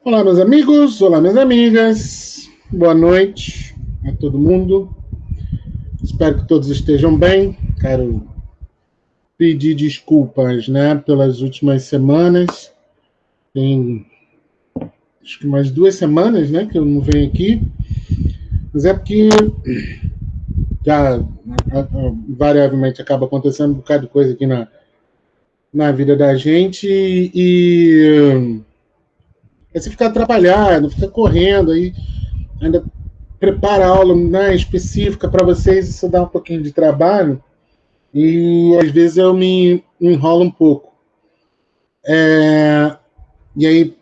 Olá, meus amigos, olá, minhas amigas, boa noite a todo mundo. Espero que todos estejam bem. Quero pedir desculpas, pelas últimas semanas. Tem acho que mais 2 semanas, que eu não venho aqui. Mas é porque já variavelmente acaba acontecendo um bocado de coisa aqui na vida da gente e você ficar atrapalhado, ficar correndo aí, ainda prepara a aula específica para vocês, isso dá um pouquinho de trabalho e às vezes eu me enrolo um pouco. E aí,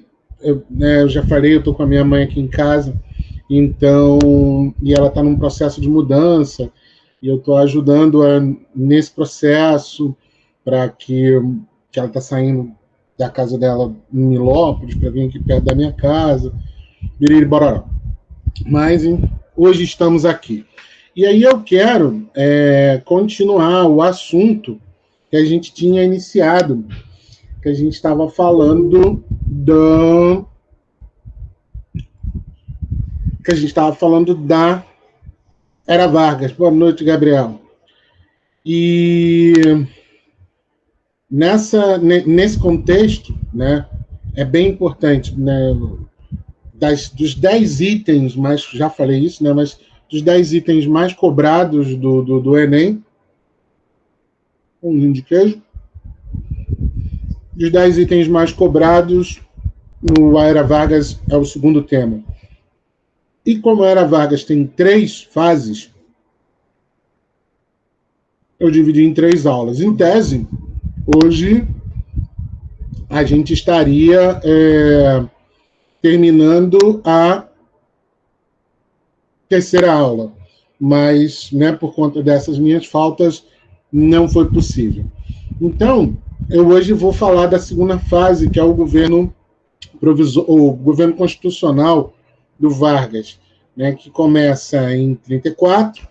eu já falei, eu estou com a minha mãe aqui em casa, então, e ela está num processo de mudança, e eu estou ajudando nesse processo, para que ela está saindo da casa dela em Milópolis, para vir aqui perto da minha casa, bora. Mas hoje estamos aqui. E aí eu quero continuar o assunto que a gente tinha iniciado, que a gente estava falando da Era Vargas. Boa noite, Gabriel. E nesse contexto, é bem importante, dos 10 itens, mas já falei isso, mas dos 10 itens mais cobrados do Enem, um vinho de queijo, dos 10 itens mais cobrados no Era Vargas é o segundo tema. E como a Era Vargas tem 3 fases, eu dividi em 3 aulas. Em tese, hoje a gente estaria terminando a terceira aula, mas por conta dessas minhas faltas não foi possível. Então, eu hoje vou falar da segunda fase, que é o governo constitucional do Vargas, que começa em 34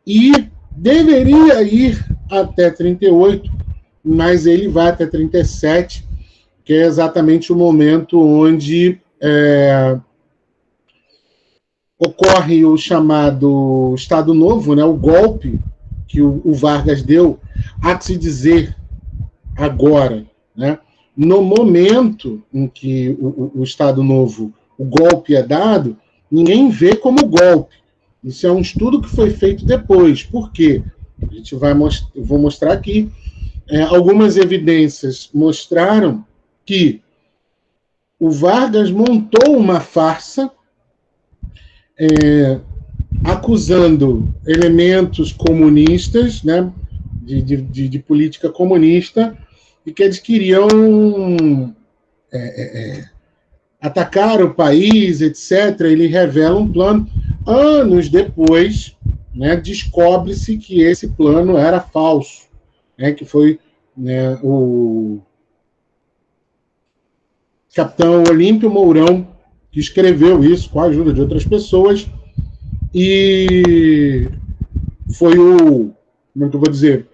e deveria ir até 38, mas ele vai até 37, que é exatamente o momento onde ocorre o chamado Estado Novo, o golpe que o Vargas deu, há que se dizer agora, no momento em que o Estado Novo, o golpe é dado, ninguém vê como golpe. Isso é um estudo que foi feito depois. Por quê? A gente vou mostrar aqui. Algumas evidências mostraram que o Vargas montou uma farsa acusando elementos comunistas, de política comunista, e que eles queriam atacar o país, etc. Ele revela um plano. Anos depois, descobre-se que esse plano era falso, que foi o capitão Olímpio Mourão que escreveu isso com a ajuda de outras pessoas, e foi como é que eu vou dizer,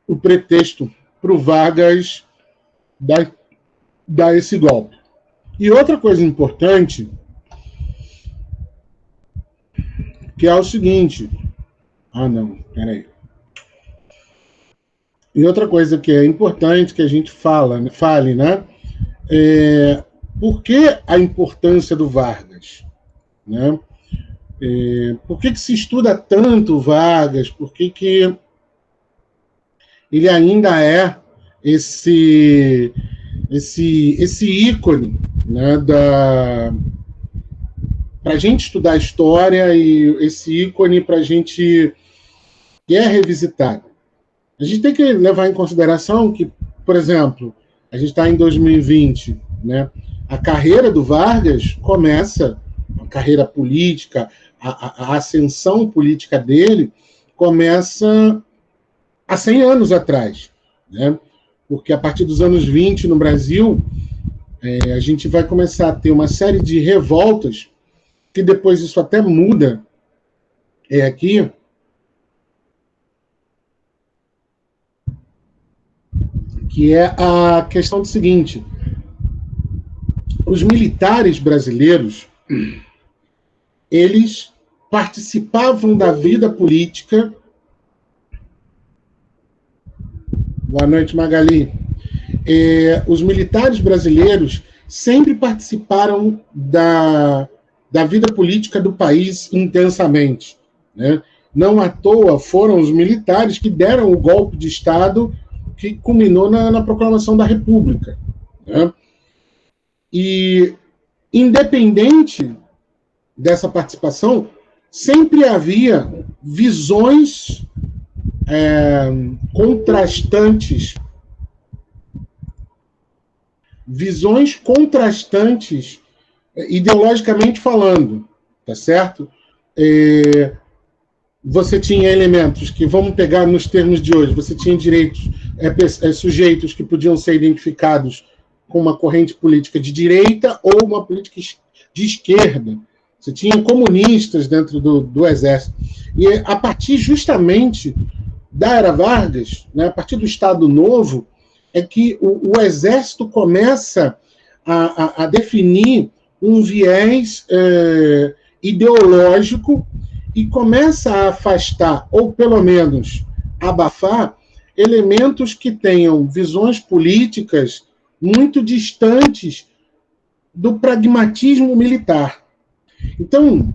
o pretexto para o Vargas dar esse golpe. E outra coisa importante, que é o seguinte... peraí. E outra coisa que é importante que a gente fale, por que a importância do Vargas? Por que se estuda tanto o Vargas? Por que ele ainda é esse ícone, para a gente estudar a história, e esse ícone para a gente que é revisitado? A gente tem que levar em consideração que, por exemplo, a gente está em 2020, a carreira do Vargas começa, a carreira política, a ascensão política dele começa há 100 anos atrás, porque a partir dos anos 20 no Brasil, a gente vai começar a ter uma série de revoltas, que depois isso até muda aqui, que é a questão do seguinte: os militares brasileiros, eles participavam da vida política. Boa noite, Magali. Os militares brasileiros sempre participaram da vida política do país intensamente, né? Não à toa foram os militares que deram o golpe de Estado que culminou na proclamação da República, né? E, independente dessa participação, sempre havia visões contrastantes ideologicamente falando, tá certo? Você tinha elementos que, vamos pegar nos termos de hoje, você tinha direitos, sujeitos que podiam ser identificados com uma corrente política de direita ou uma política de esquerda. Você tinha comunistas dentro do Exército. E a partir justamente da Era Vargas, né, a partir do Estado Novo, é que o Exército começa a definir um viés ideológico e começa a afastar, ou pelo menos abafar, elementos que tenham visões políticas muito distantes do pragmatismo militar. Então,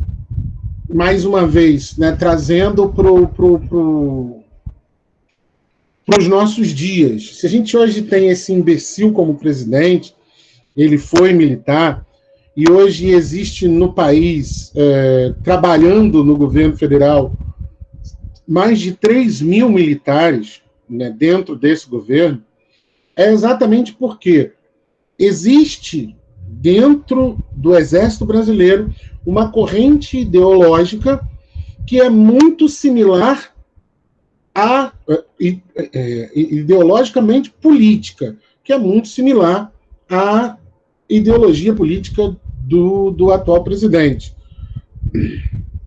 mais uma vez, né, trazendo para os nossos dias, se a gente hoje tem esse imbecil como presidente, ele foi militar, e hoje existe no país, trabalhando no governo federal, mais de 3 mil militares, né, dentro desse governo, é exatamente porque existe dentro do Exército Brasileiro uma corrente ideológica que é muito similar ideologicamente política, que é muito similar à ideologia política do atual presidente.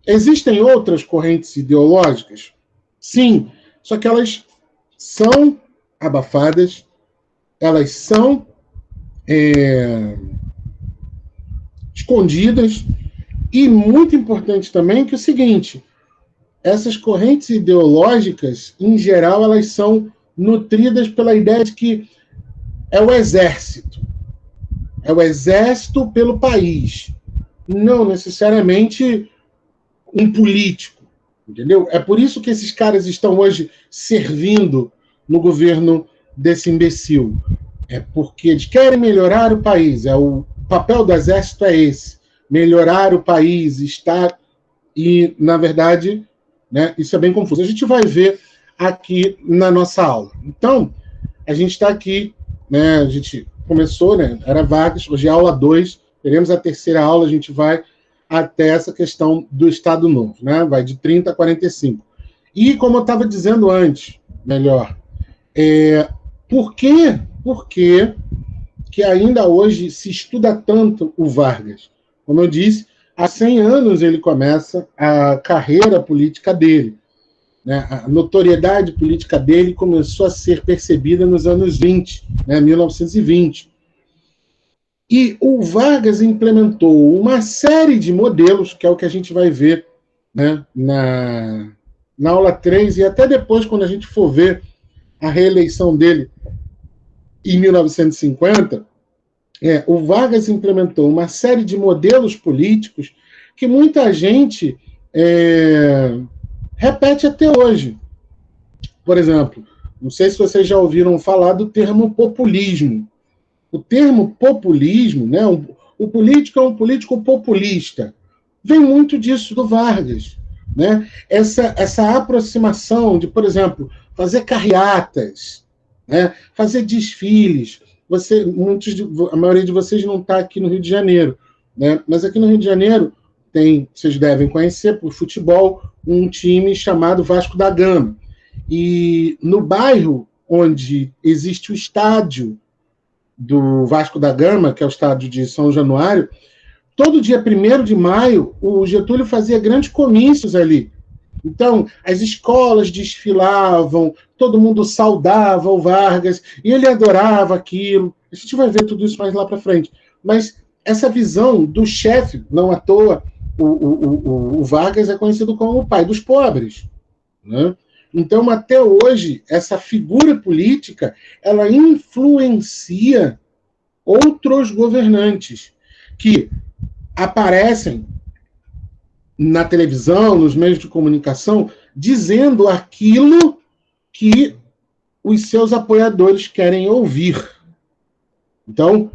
Existem outras correntes ideológicas? Sim, só que elas são abafadas, elas são escondidas, e muito importante também que é o seguinte: essas correntes ideológicas, em geral, elas são nutridas pela ideia de que é o exército pelo país, não necessariamente um político, entendeu? É por isso que esses caras estão hoje servindo no governo desse imbecil. É porque eles querem melhorar o país. O papel do exército é esse: melhorar o país, estar. E, na verdade, né, isso é bem confuso. A gente vai ver aqui na nossa aula. Então, a gente está aqui, né, a gente começou, né, era Vargas, hoje é aula 2, teremos a terceira aula, a gente vai até essa questão do Estado Novo, né, vai de 30 a 45. E, como eu estava dizendo antes, melhor, por que ainda hoje se estuda tanto o Vargas? Como eu disse, há 100 anos ele começa a carreira política dele, né? A notoriedade política dele começou a ser percebida nos anos 20, né, 1920. E o Vargas implementou uma série de modelos, que é o que a gente vai ver, né, na aula 3, e até depois, quando a gente for ver a reeleição dele em 1950, o Vargas implementou uma série de modelos políticos que muita gente repete até hoje. Por exemplo, não sei se vocês já ouviram falar do termo populismo. O termo populismo, né, o político é um político populista, vem muito disso do Vargas, né? Essa aproximação de, por exemplo, fazer carreatas, né, fazer desfiles. A maioria de vocês não está aqui no Rio de Janeiro, né? Mas aqui no Rio de Janeiro vocês devem conhecer por futebol, um time chamado Vasco da Gama. E no bairro onde existe o estádio do Vasco da Gama, que é o estádio de São Januário, todo dia 1º de maio, o Getúlio fazia grandes comícios ali. Então, as escolas desfilavam, todo mundo saudava o Vargas, e ele adorava aquilo. A gente vai ver tudo isso mais lá para frente. Mas essa visão do chefe, não à toa, o Vargas é conhecido como o pai dos pobres, né? Então, até hoje, essa figura política, ela influencia outros governantes que aparecem na televisão, nos meios de comunicação, dizendo aquilo que os seus apoiadores querem ouvir. Então,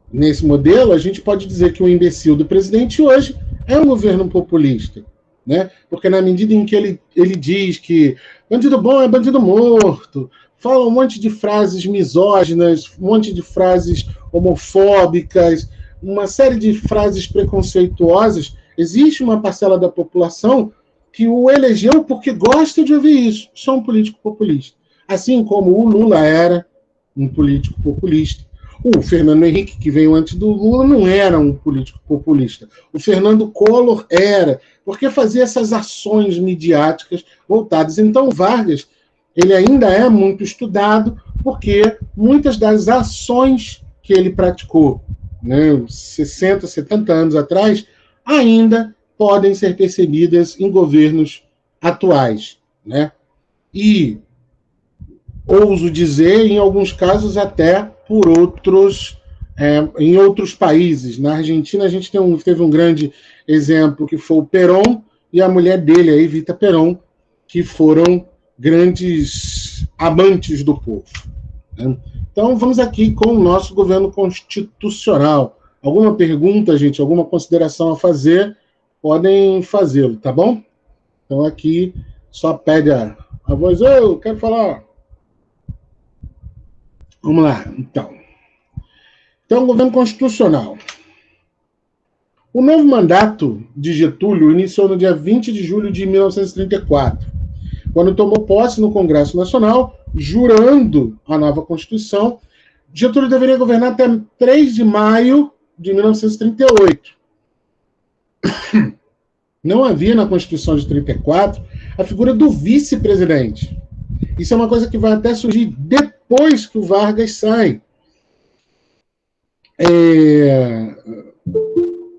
nesse modelo, a gente pode dizer que o imbecil do presidente hoje é um governo populista, né? Porque na medida em que ele diz que bandido bom é bandido morto, fala um monte de frases misóginas, um monte de frases homofóbicas, uma série de frases preconceituosas, existe uma parcela da população que o elegeu porque gosta de ouvir isso. Só um político populista. Assim como o Lula era um político populista. O Fernando Henrique, que veio antes do Lula, não era um político populista. O Fernando Collor era, porque fazia essas ações midiáticas voltadas. Então, o Vargas, ele ainda é muito estudado, porque muitas das ações que ele praticou, né, 60, 70 anos atrás, ainda podem ser percebidas em governos atuais, né? E ouso dizer, em alguns casos até por outros, em outros países. Na Argentina a gente teve um grande exemplo que foi o Perón e a mulher dele, a Evita Perón, que foram grandes amantes do povo, né? Então vamos aqui com o nosso governo constitucional. Alguma pergunta, gente? Alguma consideração a fazer? Podem fazê-lo, tá bom? Então aqui só pede a voz. Eu quero falar. Vamos lá, então. Então, governo constitucional. O novo mandato de Getúlio iniciou no dia 20 de julho de 1934, quando tomou posse no Congresso Nacional, jurando a nova Constituição. Getúlio deveria governar até 3 de maio de 1938. Não havia na Constituição de 34 a figura do vice-presidente. Isso é uma coisa que vai até surgir depois que o Vargas sai.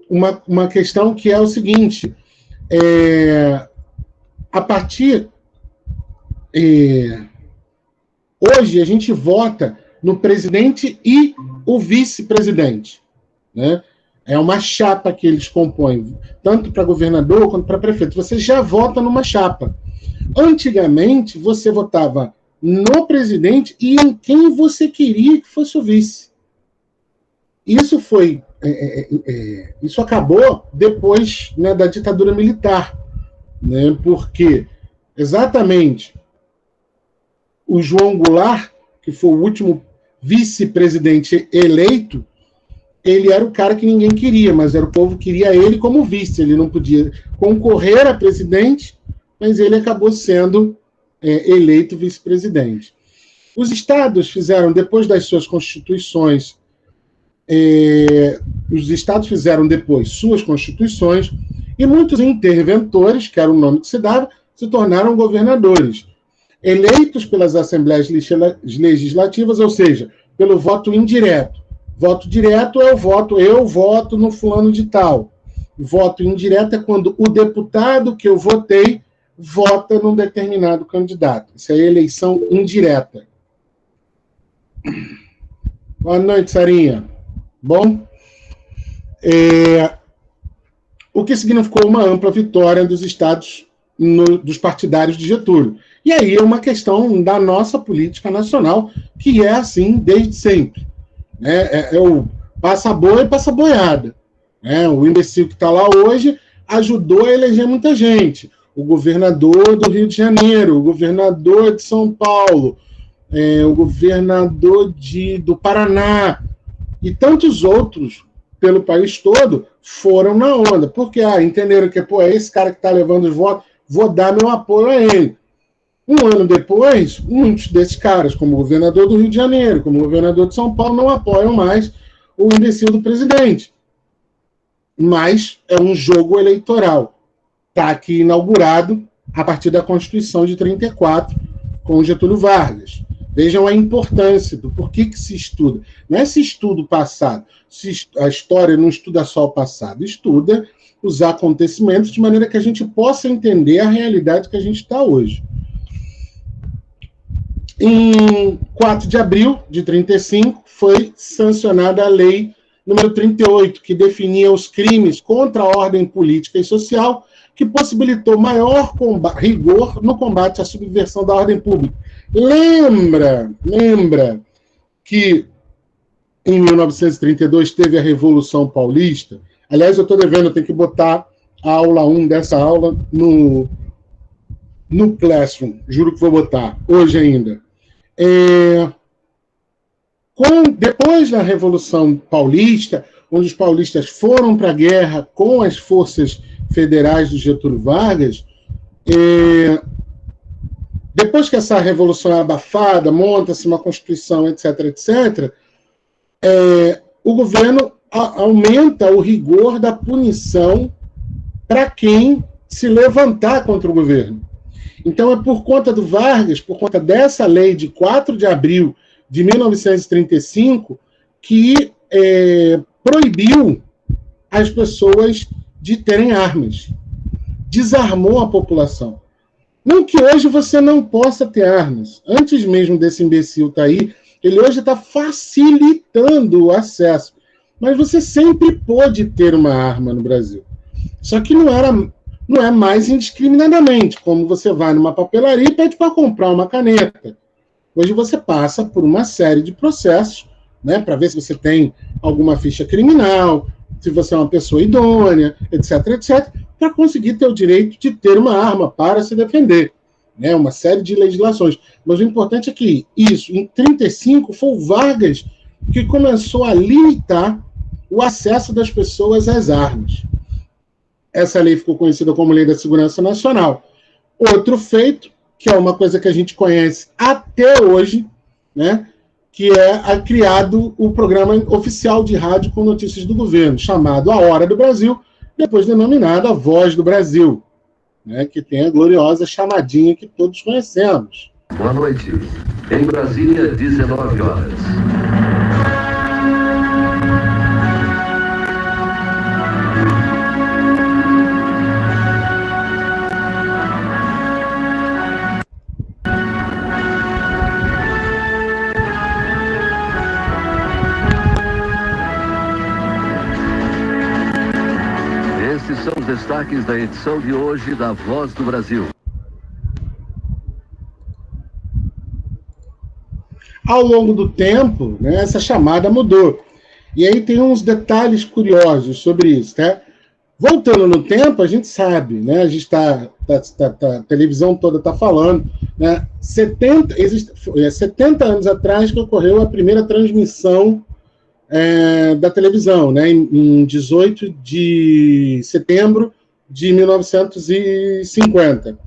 Uma questão que é o seguinte: a partir... hoje a gente vota no presidente e o vice-presidente, né? É uma chapa que eles compõem, tanto para governador quanto para prefeito. Você já vota numa chapa. Antigamente, você votava no presidente e em quem você queria que fosse o vice. Isso foi... isso acabou depois, né, da ditadura militar, né? Porque exatamente o João Goulart, que foi o último vice-presidente eleito, ele era o cara que ninguém queria, mas era o povo que queria ele como vice. Ele não podia concorrer a presidente, mas ele acabou sendo eleito vice-presidente. Os estados fizeram, depois das suas constituições, os estados fizeram depois suas constituições, e muitos interventores, que era o nome que se dava, se tornaram governadores, eleitos pelas assembleias legislativas, ou seja, pelo voto indireto. Voto direto é o voto, eu voto no fulano de tal. Voto indireto é quando o deputado que eu votei vota num determinado candidato. Isso é eleição indireta. Boa noite, Sarinha. Bom, o que significou uma ampla vitória dos estados, dos partidários de Getúlio. E aí é uma questão da nossa política nacional, que é assim desde sempre. O passa boi e passa boiada. O imbecil que está lá hoje ajudou a eleger muita gente. O governador do Rio de Janeiro, o governador de São Paulo, o governador do Paraná e tantos outros pelo país todo foram na onda. Porque entenderam que é esse cara que está levando os votos, vou dar meu apoio a ele. Um ano depois, muitos desses caras, como o governador do Rio de Janeiro, como o governador de São Paulo, não apoiam mais o imbecil do presidente. Mas é um jogo eleitoral. Está aqui inaugurado a partir da Constituição de 34, com Getúlio Vargas. Vejam a importância do porquê que se estuda. Não é se estuda o passado. A história não estuda só o passado, estuda os acontecimentos de maneira que a gente possa entender a realidade que a gente está hoje. Em 4 de abril de 1935, foi sancionada a Lei número 38, que definia os crimes contra a ordem política e social, que possibilitou maior rigor no combate à subversão da ordem pública. Lembra que em 1932 teve a Revolução Paulista? Aliás, eu estou devendo, eu tenho que botar a aula 1 dessa aula no Classroom. Juro que vou botar, hoje ainda. Depois da Revolução Paulista, onde os paulistas foram para a guerra com as forças federais do Getúlio Vargas, depois que essa revolução é abafada, monta-se uma Constituição, etc., etc., o governo aumenta o rigor da punição para quem se levantar contra o governo. Então, é por conta do Vargas, por conta dessa lei de 4 de abril de 1935, que proibiu as pessoas de terem armas. Desarmou a população. Não que hoje você não possa ter armas. Antes mesmo desse imbecil estar aí, ele hoje está facilitando o acesso. Mas você sempre pôde ter uma arma no Brasil. Só que não é mais indiscriminadamente, como você vai numa papelaria e pede para comprar uma caneta. Hoje você passa por uma série de processos, né, para ver se você tem alguma ficha criminal, se você é uma pessoa idônea, etc., etc., para conseguir ter o direito de ter uma arma para se defender. Né, uma série de legislações. Mas o importante é que isso, em 1935, foi o Vargas que começou a limitar o acesso das pessoas às armas. Essa lei ficou conhecida como Lei da Segurança Nacional. Outro feito, que é uma coisa que a gente conhece até hoje, né, que é criado o programa oficial de rádio com notícias do governo, chamado A Hora do Brasil, depois denominado A Voz do Brasil, né, que tem a gloriosa chamadinha que todos conhecemos. Boa noite. Em Brasília, 19 horas. Esses são os destaques da edição de hoje da Voz do Brasil. Ao longo do tempo, né, essa chamada mudou. E aí tem uns detalhes curiosos sobre isso. Tá? Voltando no tempo, a gente sabe, né, a gente a televisão toda está falando, né, 70 anos atrás que ocorreu a primeira transmissão da televisão, né, em 18 de setembro de 1950.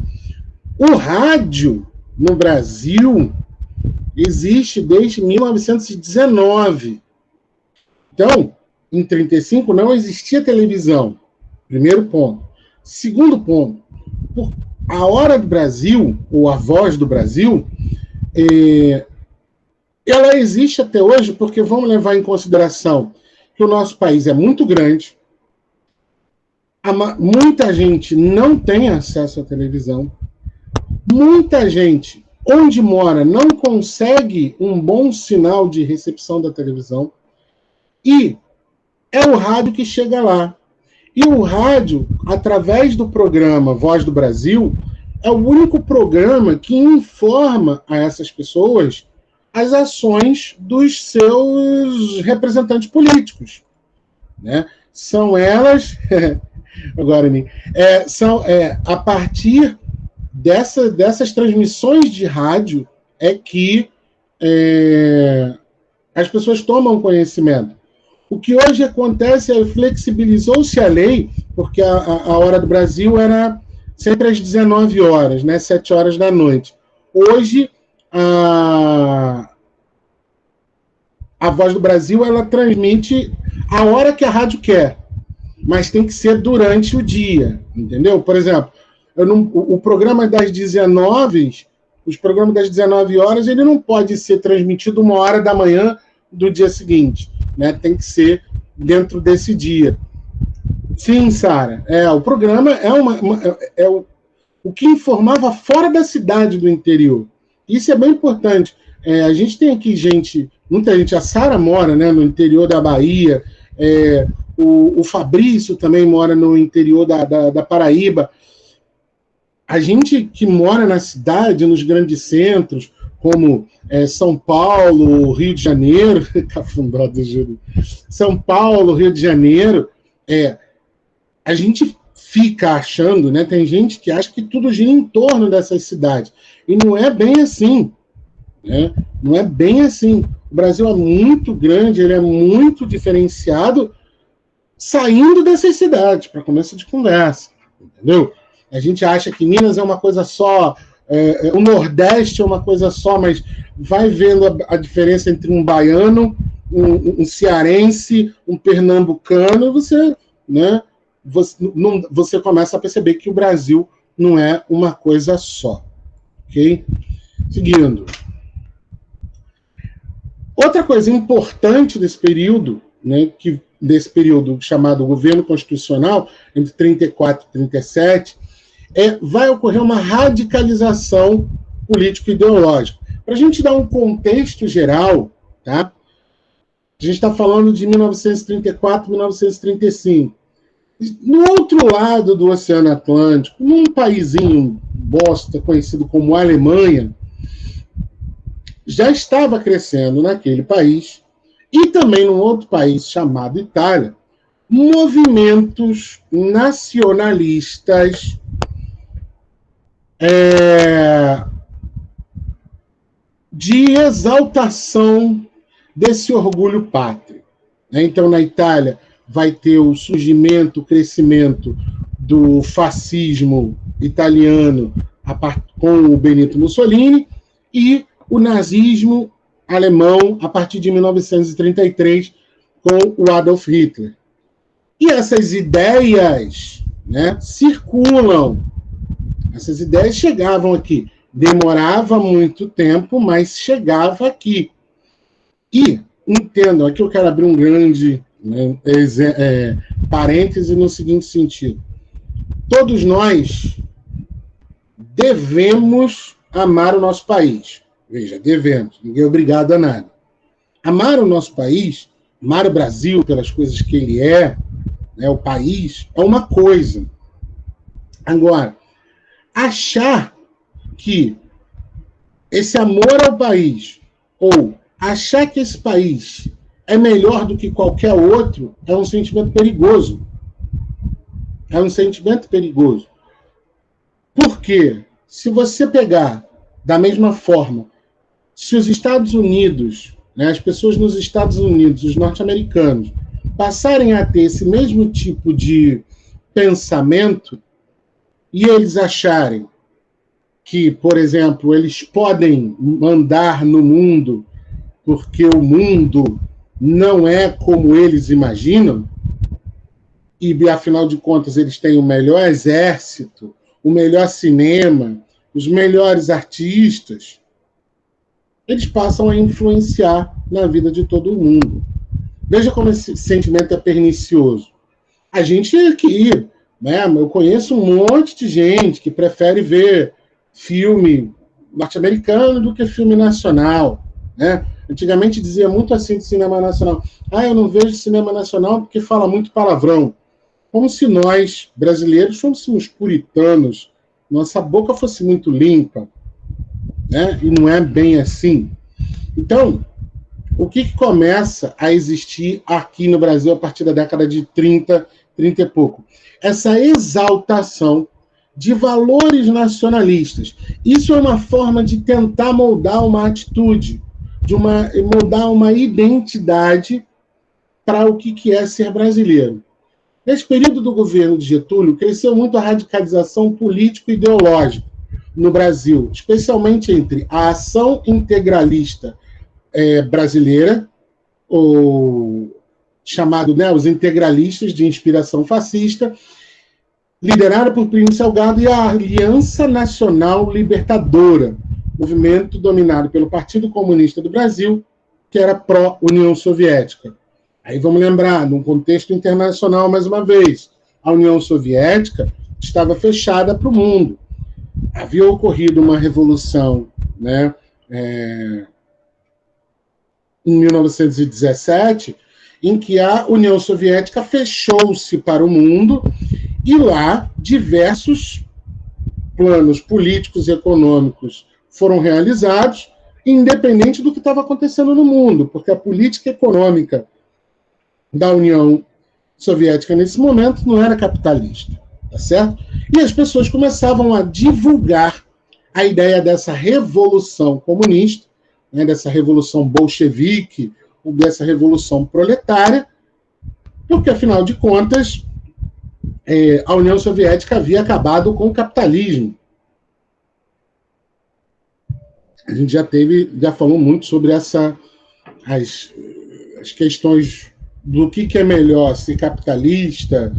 O rádio no Brasil existe desde 1919. Então, em 1935 não existia televisão. Primeiro ponto. Segundo ponto, a Hora do Brasil, ou a Voz do Brasil, ela existe até hoje porque vamos levar em consideração que o nosso país é muito grande, muita gente não tem acesso à televisão, muita gente, onde mora, não consegue um bom sinal de recepção da televisão, e é o rádio que chega lá. E o rádio, através do programa Voz do Brasil, é o único programa que informa a essas pessoas as ações dos seus representantes políticos. Né? São elas, agora, a partir dessas transmissões de rádio é que as pessoas tomam conhecimento. O que hoje acontece é flexibilizou-se a lei, porque a Hora do Brasil era sempre às 19 horas, né, 7 horas da noite. Hoje, a Voz do Brasil, ela transmite a hora que a rádio quer, mas tem que ser durante o dia, entendeu? Por exemplo, o programa das 19, Os programas das 19 horas, ele não pode ser transmitido 1h da manhã do dia seguinte, né? Tem que ser dentro desse dia. Sim, Sara, o programa é o que informava fora da cidade do interior. Isso é bem importante. A gente tem aqui muita gente, a Sara mora, né, no interior da Bahia, o Fabrício também mora no interior da Paraíba. A gente que mora na cidade, nos grandes centros, como São Paulo, Rio de Janeiro, Cafundó do Júlio, São Paulo, Rio de Janeiro, a gente fica achando, né? Tem gente que acha que tudo gira em torno dessas cidades. E não é bem assim. Né? Não é bem assim. O Brasil é muito grande, ele é muito diferenciado, saindo dessas cidades, para começo de conversa. Entendeu? A gente acha que Minas é uma coisa só, o Nordeste é uma coisa só, mas vai vendo a diferença entre um baiano, um cearense, um pernambucano, e você, né, você começa a perceber que o Brasil não é uma coisa só. Ok? Seguindo. Outra coisa importante desse período, né, desse período chamado governo constitucional, entre 34 e 37, vai ocorrer uma radicalização político-ideológica. Para a gente dar um contexto geral, tá? A gente está falando de 1934, 1935. No outro lado do Oceano Atlântico, num paísinho bosta conhecido como Alemanha, já estava crescendo naquele país, e também num outro país chamado Itália, movimentos nacionalistas de exaltação desse orgulho pátrio. Então, na Itália, vai ter o surgimento, o crescimento do fascismo italiano com o Benito Mussolini e o nazismo alemão a partir de 1933 com o Adolf Hitler. E essas ideias, né, circulam. Essas ideias chegavam aqui. Demorava muito tempo, mas chegava aqui. E, entendam, aqui eu quero abrir um grande parêntese no seguinte sentido. Todos nós devemos amar o nosso país. Veja, devemos. Ninguém é obrigado a nada. Amar o nosso país, amar o Brasil pelas coisas que ele é, né, o país, é uma coisa. Agora, achar que esse amor ao país, ou achar que esse país é melhor do que qualquer outro, é um sentimento perigoso. É um sentimento perigoso. Por quê? Se você pegar da mesma forma, se os Estados Unidos, né, as pessoas nos Estados Unidos, os norte-americanos, passarem a ter esse mesmo tipo de pensamento, e eles acharem que, por exemplo, eles podem mandar no mundo porque o mundo não é como eles imaginam, e, afinal de contas, eles têm o melhor exército, o melhor cinema, os melhores artistas, eles passam a influenciar na vida de todo mundo. Veja como esse sentimento é pernicioso. A gente aqui, né, eu conheço um monte de gente que prefere ver filme norte-americano do que filme nacional, né? Antigamente dizia muito assim de cinema nacional. Eu não vejo cinema nacional porque fala muito palavrão. Como se nós, brasileiros, fôssemos puritanos, nossa boca fosse muito limpa, né? E não é bem assim. Então, o que começa a existir aqui no Brasil a partir da década de 30 e pouco? Essa exaltação de valores nacionalistas. Isso é uma forma de tentar moldar uma atitude, moldar uma identidade para o que é ser brasileiro. Nesse período do governo de Getúlio, cresceu muito a radicalização político-ideológica no Brasil, especialmente entre a ação integralista brasileira, ou chamado, né, os integralistas de inspiração fascista, liderada por Plínio Salgado, e a Aliança Nacional Libertadora, movimento dominado pelo Partido Comunista do Brasil, que era pró-União Soviética. Aí vamos lembrar, num contexto internacional, mais uma vez, a União Soviética estava fechada para o mundo. Havia ocorrido uma revolução, né, em 1917, em que a União Soviética fechou-se para o mundo e lá diversos planos políticos e econômicos foram realizados, independente do que estava acontecendo no mundo, porque a política econômica da União Soviética nesse momento não era capitalista, tá certo? E as pessoas começavam a divulgar a ideia dessa revolução comunista, né, dessa revolução bolchevique, ou dessa revolução proletária, porque, afinal de contas, a União Soviética havia acabado com o capitalismo. A gente já falou muito sobre as questões do que é melhor, ser capitalista,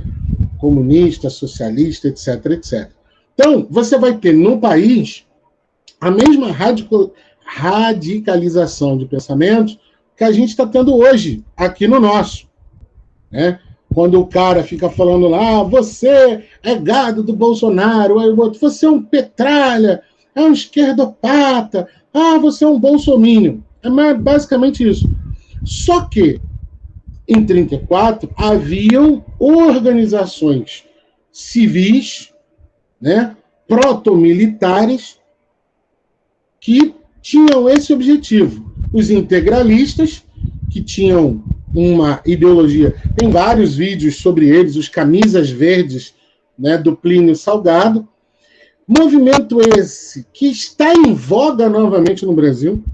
comunista, socialista, etc, etc. Então, você vai ter no país a mesma radicalização de pensamentos que a gente está tendo hoje, aqui no nosso. Né? Quando o cara fica falando lá, você é gado do Bolsonaro, aí o outro, você é um petralha, é um esquerdopata, você é um bolsominion. É basicamente isso. Só que, em 1934, haviam organizações civis, né, proto-militares, que tinham esse objetivo. Os integralistas, que tinham uma ideologia, tem vários vídeos sobre eles, os camisas verdes, né, do Plínio Salgado. Movimento esse que está em voga novamente no Brasil,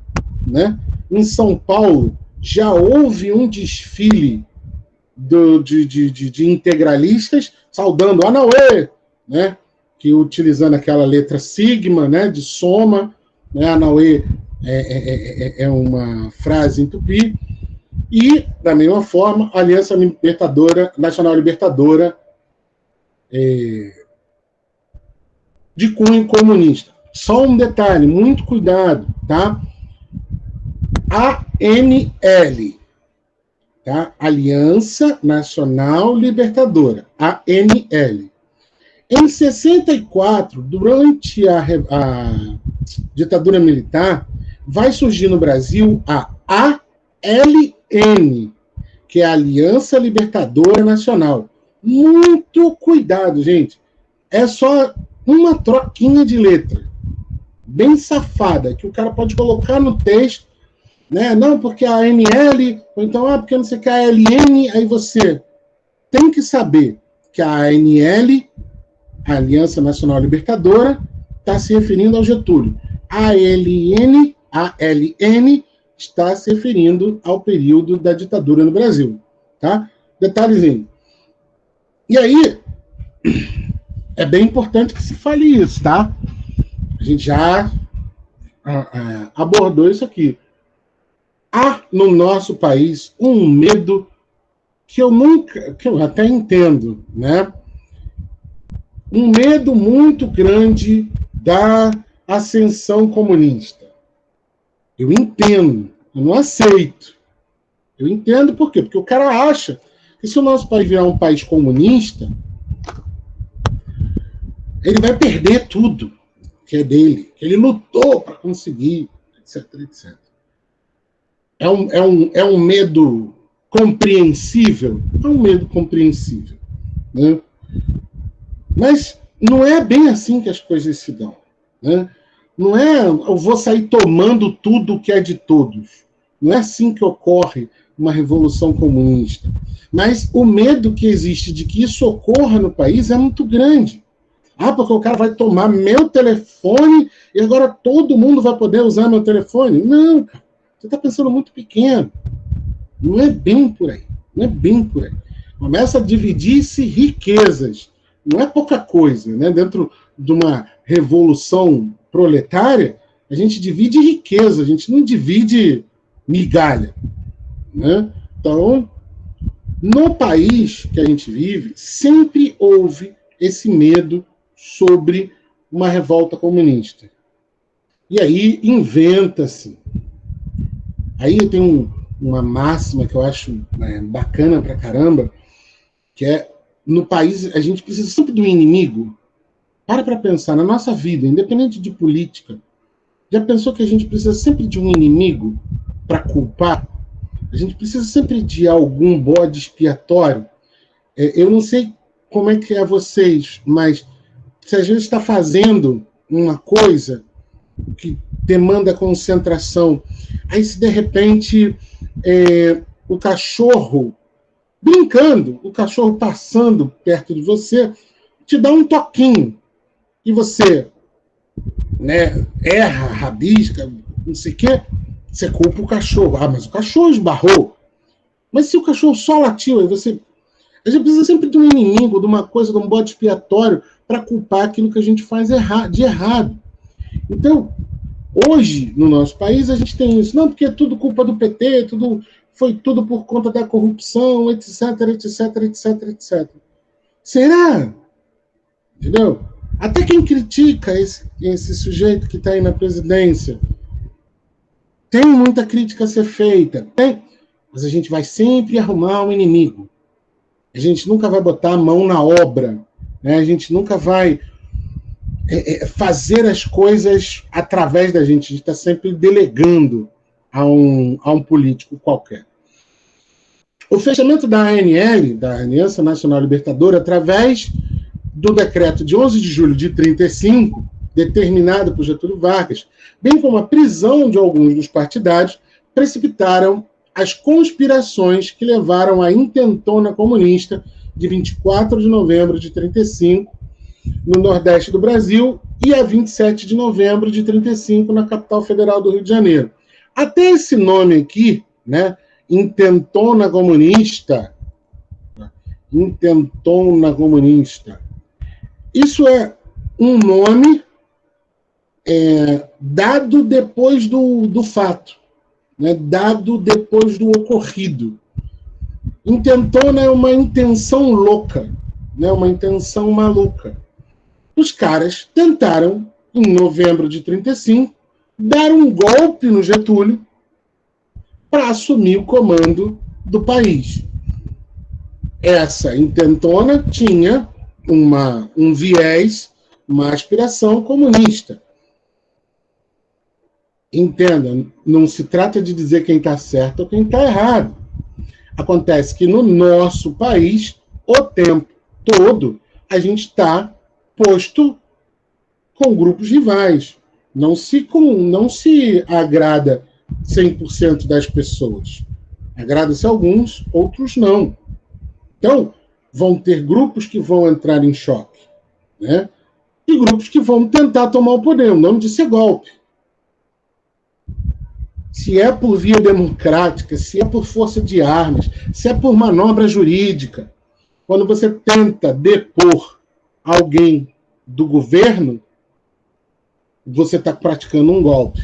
né? Em São Paulo já houve um desfile de integralistas saudando Anauê, né? Que utilizando aquela letra sigma, né? De soma, né? Anauê é uma frase em tupi. E, da mesma forma, a Aliança Nacional Libertadora de cunho comunista. Só um detalhe, muito cuidado, tá? ANL, tá? Aliança Nacional Libertadora, ANL. Em 64, durante a ditadura militar, vai surgir no Brasil a ALN, que é a Aliança Libertadora Nacional. Muito cuidado, gente. É só uma troquinha de letra, bem safada, que o cara pode colocar no texto, né? Não, porque a ANL, ou então, porque não sei o que, a ALN, aí você tem que saber que a ANL, a Aliança Nacional Libertadora, está se referindo ao Getúlio. A ALN está se referindo ao período da ditadura no Brasil. Tá? Detalhezinho. E aí, é bem importante que se fale isso, tá? A gente já abordou isso aqui. Há no nosso país um medo que eu até entendo, né? Um medo muito grande da ascensão comunista. Eu entendo, eu não aceito. Eu entendo por quê? Porque o cara acha que se o nosso país virar um país comunista, ele vai perder tudo que é dele, que ele lutou para conseguir, etc, etc. É um medo compreensível? É um medo compreensível. Né? Mas não é bem assim que as coisas se dão. Né? Não é, eu vou sair tomando tudo que é de todos. Não é assim que ocorre uma revolução comunista. Mas o medo que existe de que isso ocorra no país é muito grande. Porque o cara vai tomar meu telefone e agora todo mundo vai poder usar meu telefone? Não, cara. Você está pensando muito pequeno. Não é bem por aí. Não é bem por aí. Começa a dividir-se riquezas. Não é pouca coisa, né? Dentro de uma revolução proletária, a gente divide riqueza, a gente não divide migalha. Né? Então, no país que a gente vive, sempre houve esse medo sobre uma revolta comunista. E aí inventa-se. Aí eu tenho uma máxima que eu acho bacana pra caramba, que é, no país, a gente precisa sempre de um inimigo. Para pensar, na nossa vida, independente de política, já pensou que a gente precisa sempre de um inimigo para culpar? A gente precisa sempre de algum bode expiatório? Eu não sei como é que é vocês, mas se a gente está fazendo uma coisa que demanda concentração, aí se de repente o cachorro brincando, o cachorro passando perto de você, te dá um toquinho, e você erra, rabisca, não sei o quê, você culpa o cachorro. Ah, mas o cachorro esbarrou. Mas se o cachorro só latiu, aí você... A gente precisa sempre de um inimigo, de uma coisa, de um bode expiatório, para culpar aquilo que a gente faz de errado. Então, hoje, no nosso país, a gente tem isso. Não, porque é tudo culpa do PT, foi tudo por conta da corrupção, etc, etc, etc, etc. Será? Entendeu? Até quem critica esse sujeito que está aí na presidência, tem muita crítica a ser feita, tem, mas a gente vai sempre arrumar um inimigo. A gente nunca vai botar a mão na obra, né? A gente nunca vai fazer as coisas através da gente. A gente está sempre delegando a um político qualquer. O fechamento da ANL, da Aliança Nacional Libertadora, através do decreto de 11 de julho de 1935, determinado por Getúlio Vargas, bem como a prisão de alguns dos partidários, precipitaram as conspirações que levaram à intentona comunista de 24 de novembro de 1935, no Nordeste do Brasil, e a 27 de novembro de 1935, na capital federal do Rio de Janeiro. Até esse nome aqui, né, intentona comunista, isso é um nome dado depois do fato, né, dado depois do ocorrido. Intentona é uma intenção louca, né, uma intenção maluca. Os caras tentaram, em novembro de 1935, dar um golpe no Getúlio para assumir o comando do país. Essa intentona tinha um viés, uma aspiração comunista. Entenda, não se trata de dizer quem está certo ou quem está errado. Acontece que no nosso país, o tempo todo, a gente está posto com grupos rivais. Não se agrada 100% das pessoas. Agrada-se alguns, outros não. Então, vão ter grupos que vão entrar em choque, né? E grupos que vão tentar tomar o poder. O nome disso é golpe. Se é por via democrática, se é por força de armas, se é por manobra jurídica, quando você tenta depor alguém do governo, você está praticando um golpe.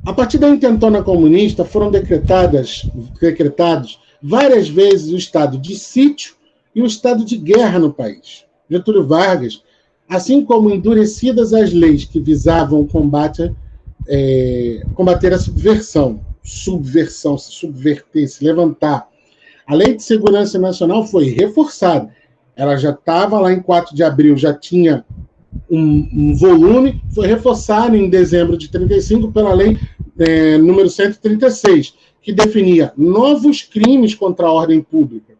A partir da intentona comunista, foram decretados várias vezes o estado de sítio e o estado de guerra no país. Getúlio Vargas, assim como endurecidas as leis que visavam combater a subversão, se subverter, se levantar. A Lei de Segurança Nacional foi reforçada. Ela já estava lá em 4 de abril, já tinha um volume, foi reforçada em dezembro de 1935 pela Lei número 136, que definia novos crimes contra a ordem pública.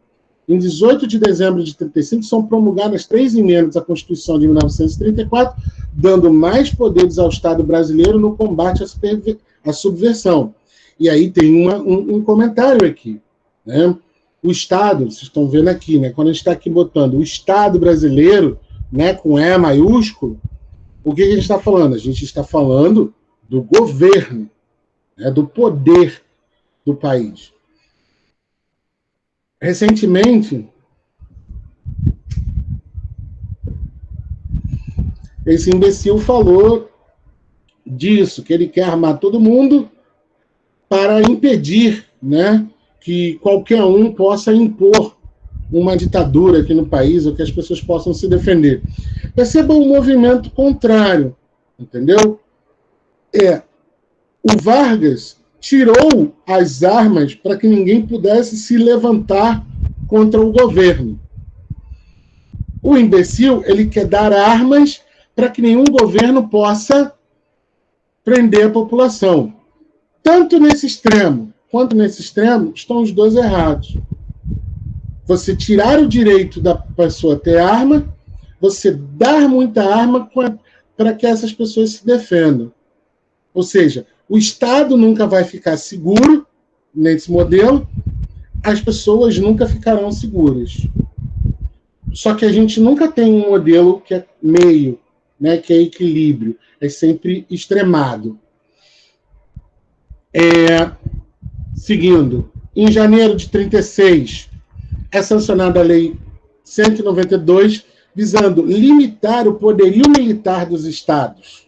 Em 18 de dezembro de 1935, são promulgadas 3 emendas à Constituição de 1934, dando mais poderes ao Estado brasileiro no combate à subversão. E aí tem um comentário aqui, né? O Estado, vocês estão vendo aqui, né? Quando a gente está aqui botando o Estado brasileiro, né, com E maiúsculo, o que a gente está falando? A gente está falando do governo, né, do poder do país. Recentemente, esse imbecil falou disso, que ele quer armar todo mundo para impedir, né, que qualquer um possa impor uma ditadura aqui no país, ou que as pessoas possam se defender. Perceba um movimento contrário. Entendeu? O Vargas tirou as armas para que ninguém pudesse se levantar contra o governo. O imbecil, ele quer dar armas para que nenhum governo possa prender a população. Tanto nesse extremo quanto nesse extremo estão os dois errados. Você tirar o direito da pessoa ter arma, você dar muita arma para que essas pessoas se defendam. Ou seja, o Estado nunca vai ficar seguro nesse modelo, as pessoas nunca ficarão seguras. Só que a gente nunca tem um modelo que é meio, né, que é equilíbrio, é sempre extremado. Seguindo, em janeiro de 1936, é sancionada a Lei 192, visando limitar o poderio militar dos estados,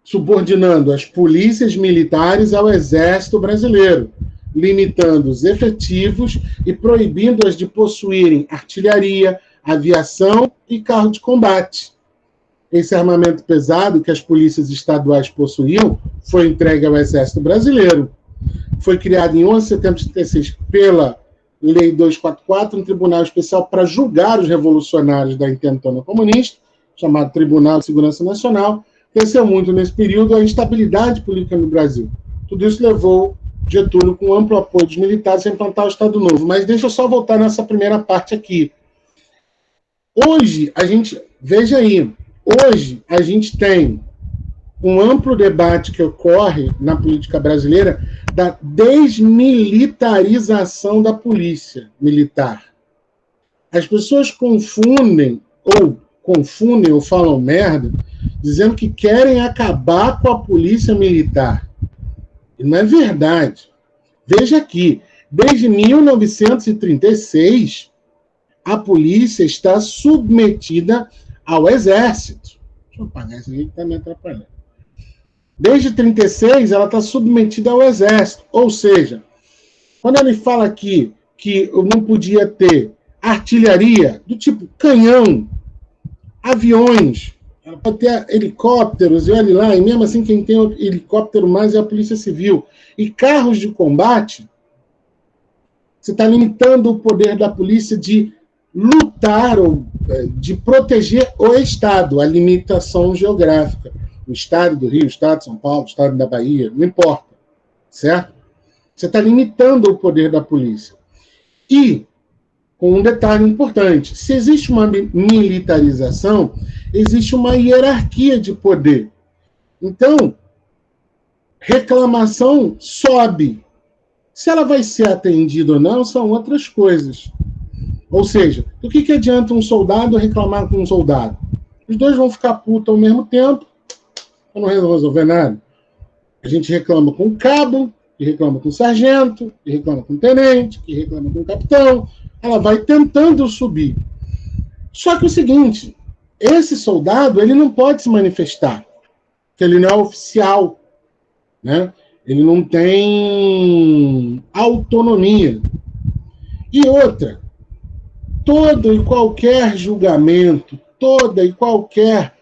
subordinando as polícias militares ao Exército Brasileiro, limitando os efetivos e proibindo-as de possuírem artilharia, aviação e carro de combate. Esse armamento pesado que as polícias estaduais possuíam foi entregue ao Exército Brasileiro. Foi criado em 11 de setembro de 1936 pela Lei 244, um tribunal especial para julgar os revolucionários da intentona comunista, chamado Tribunal de Segurança Nacional. Cresceu muito nesse período a instabilidade política no Brasil. Tudo isso levou Getúlio, com amplo apoio dos militares, a implantar o Estado Novo. Mas deixa eu só voltar nessa primeira parte aqui. Hoje, veja aí, hoje a gente tem um amplo debate que ocorre na política brasileira da desmilitarização da polícia militar. As pessoas confundem ou falam merda, dizendo que querem acabar com a polícia militar. E não é verdade. Veja aqui, desde 1936, a polícia está submetida ao Exército. Deixa eu apagar isso aqui que está me atrapalhando. Desde 1936, ela está submetida ao Exército. Ou seja, quando ele fala aqui que não podia ter artilharia do tipo canhão, aviões, ela pode ter helicópteros, e olha lá, e mesmo assim quem tem helicóptero mais é a Polícia Civil. E carros de combate, você está limitando o poder da polícia de lutar ou de proteger o Estado, a limitação geográfica. O Estado do Rio, o Estado de São Paulo, o Estado da Bahia, não importa, certo? Você está limitando o poder da polícia. E, com um detalhe importante, se existe uma militarização, existe uma hierarquia de poder. Então, reclamação sobe. Se ela vai ser atendida ou não, são outras coisas. Ou seja, do que adianta um soldado reclamar com um soldado? Os dois vão ficar putos ao mesmo tempo, eu não vou resolver nada. A gente reclama com o cabo, que reclama com o sargento, que reclama com o tenente, que reclama com o capitão. Ela vai tentando subir. Só que é o seguinte, esse soldado ele não pode se manifestar, porque ele não é oficial, né? Ele não tem autonomia. E outra, todo e qualquer julgamento, toda e qualquer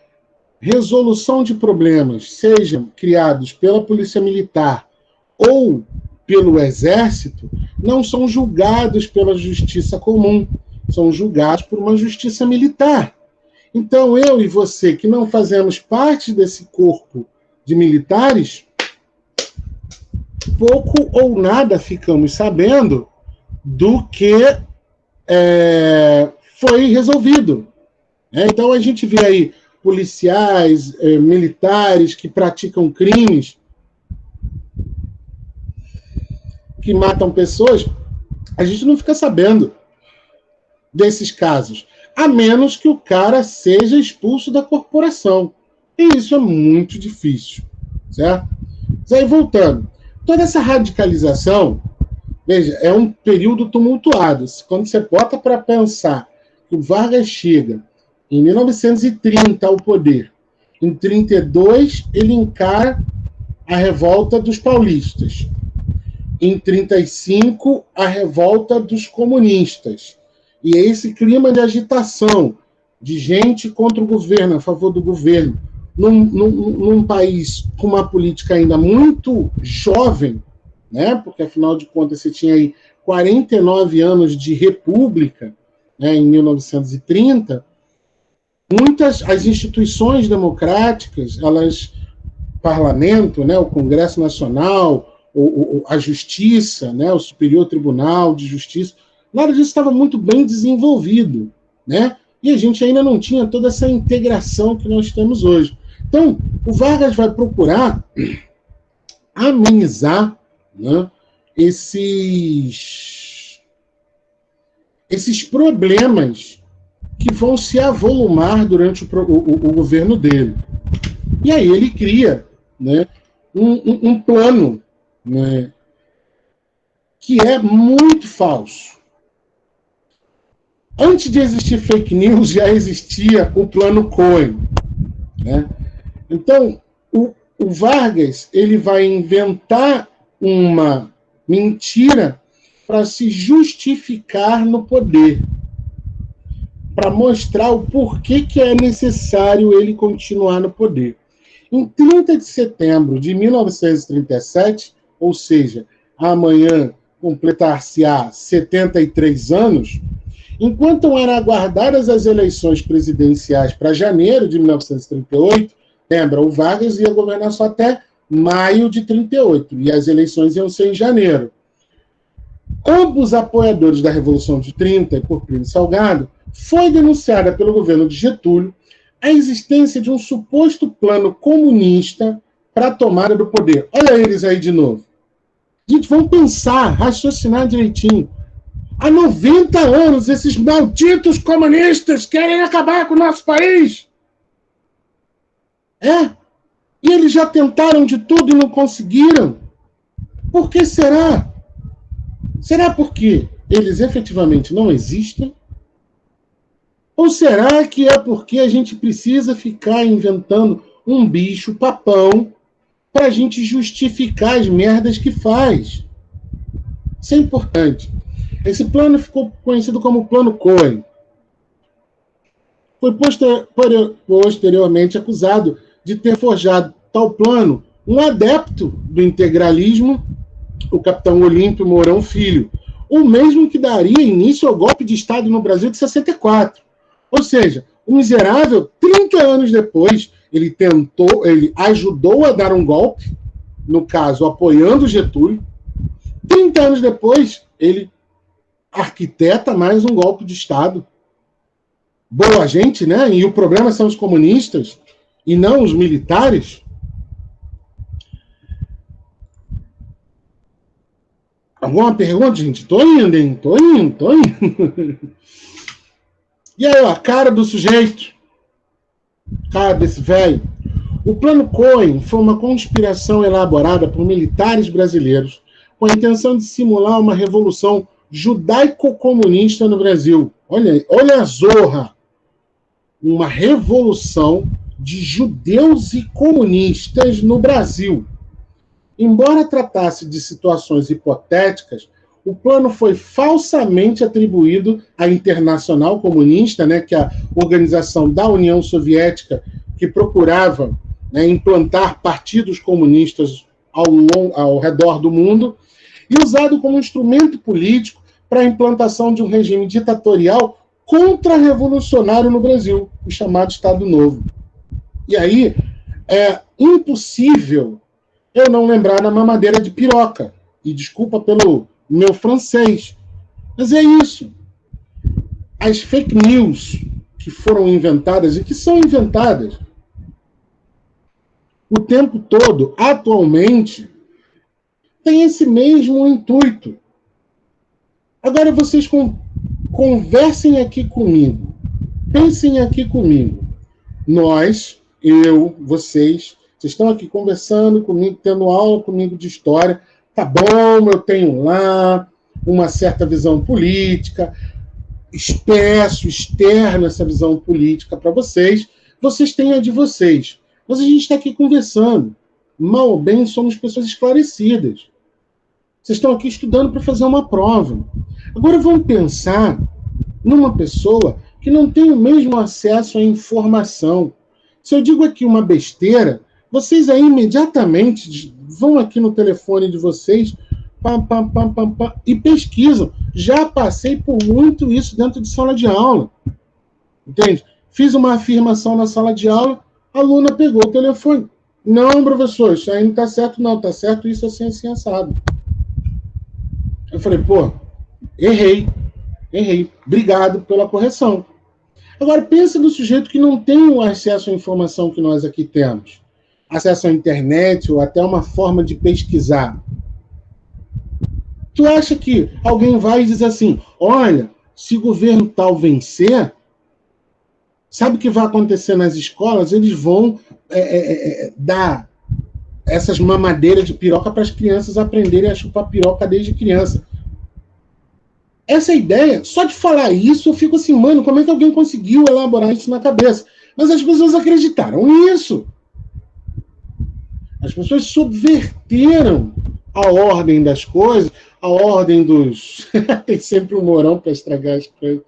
resolução de problemas, sejam criados pela Polícia Militar ou pelo Exército, não são julgados pela Justiça Comum, são julgados por uma Justiça Militar. Então, eu e você, que não fazemos parte desse corpo de militares, pouco ou nada ficamos sabendo do que foi resolvido. Então, a gente vê aí policiais, militares que praticam crimes, que matam pessoas, a gente não fica sabendo desses casos, a menos que o cara seja expulso da corporação. E isso é muito difícil, certo? Mas aí, voltando, toda essa radicalização, veja, é um período tumultuado. Quando você bota para pensar que o Vargas chega em 1930 ao poder, em 1932 ele encara a revolta dos paulistas, em 1935 a revolta dos comunistas, e é esse clima de agitação, de gente contra o governo, a favor do governo, num país com uma política ainda muito jovem, né? Porque, afinal de contas, você tinha aí 49 anos de república, né, em 1930, as instituições democráticas, parlamento, né, o Congresso Nacional, a Justiça, né, o Superior Tribunal de Justiça, nada disso estava muito bem desenvolvido, né? E a gente ainda não tinha toda essa integração que nós temos hoje. Então, o Vargas vai procurar amenizar, né, esses problemas que vão se avolumar durante o governo dele. E aí ele cria, né, um plano, né, que é muito falso. Antes de existir fake news, já existia o plano Cohen, né? Então, o Vargas ele vai inventar uma mentira para se justificar no poder, para mostrar o porquê que é necessário ele continuar no poder. Em 30 de setembro de 1937, ou seja, amanhã completar-se-á 73 anos, enquanto eram aguardadas as eleições presidenciais para janeiro de 1938, lembra, o Vargas ia governar só até maio de 38, e as eleições iam ser em janeiro. Ambos apoiadores da Revolução de 30, e por Plínio Salgado, foi denunciada pelo governo de Getúlio a existência de um suposto plano comunista para a tomada do poder. Olha eles aí de novo. Gente, vamos pensar, raciocinar direitinho. Há 90 anos, esses malditos comunistas querem acabar com o nosso país. E eles já tentaram de tudo e não conseguiram. Por que será? Será porque eles efetivamente não existem? Ou será que é porque a gente precisa ficar inventando um bicho papão para a gente justificar as merdas que faz? Isso é importante. Esse plano ficou conhecido como Plano Cohen. Foi posteriormente acusado de ter forjado tal plano um adepto do integralismo, o capitão Olímpio Mourão Filho, o mesmo que daria início ao golpe de Estado no Brasil de 64. Ou seja, o miserável, 30 anos depois, ele ajudou a dar um golpe, no caso, apoiando Getúlio. 30 anos depois, ele arquiteta mais um golpe de Estado. Boa gente, né? E o problema são os comunistas e não os militares. Alguma pergunta, gente? Tô indo, hein? Tô indo. E aí, ó, a cara do sujeito. Cara desse velho. O Plano Cohen foi uma conspiração elaborada por militares brasileiros com a intenção de simular uma revolução judaico-comunista no Brasil. Olha a zorra. Uma revolução de judeus e comunistas no Brasil. Embora tratasse de situações hipotéticas, o plano foi falsamente atribuído à Internacional Comunista, né, que é a organização da União Soviética que procurava, né, implantar partidos comunistas ao redor do mundo, e usado como instrumento político para a implantação de um regime ditatorial contra-revolucionário no Brasil, o chamado Estado Novo. E aí é impossível eu não lembrar da mamadeira de piroca. E desculpa pelo meu francês, mas é isso. As fake news que foram inventadas e que são inventadas o tempo todo, atualmente, tem esse mesmo intuito. Agora vocês conversem aqui comigo. Pensem aqui comigo. Nós, eu, vocês estão aqui conversando comigo, tendo aula comigo de história. Tá bom, eu tenho lá uma certa visão política, externo essa visão política para vocês. Vocês têm a de vocês. Mas a gente está aqui conversando. Mal ou bem, somos pessoas esclarecidas. Vocês estão aqui estudando para fazer uma prova. Agora vamos pensar numa pessoa que não tem o mesmo acesso à informação, Se eu digo aqui uma besteira, vocês aí imediatamente vão aqui no telefone de vocês e pesquisam. Já passei por muito isso dentro de sala de aula. Entende? Fiz uma afirmação na sala de aula, a aluna pegou o telefone. Não, professor, isso aí não está certo, não. Está certo isso assim, assim, assado. Eu falei, pô, errei. Obrigado pela correção. Agora, pensa no sujeito que não tem o acesso à informação que nós aqui temos. Acesso à internet ou até uma forma de pesquisar. Tu acha que alguém vai dizer assim, olha, se o governo tal vencer, sabe o que vai acontecer nas escolas? Eles vão dar essas mamadeiras de piroca para as crianças aprenderem a chupar piroca desde criança. Essa ideia, só de falar isso, eu fico assim, mano, como é que alguém conseguiu elaborar isso na cabeça? Mas as pessoas acreditaram nisso. As pessoas subverteram a ordem das coisas, a ordem dos... Tem sempre um morão para estragar as coisas.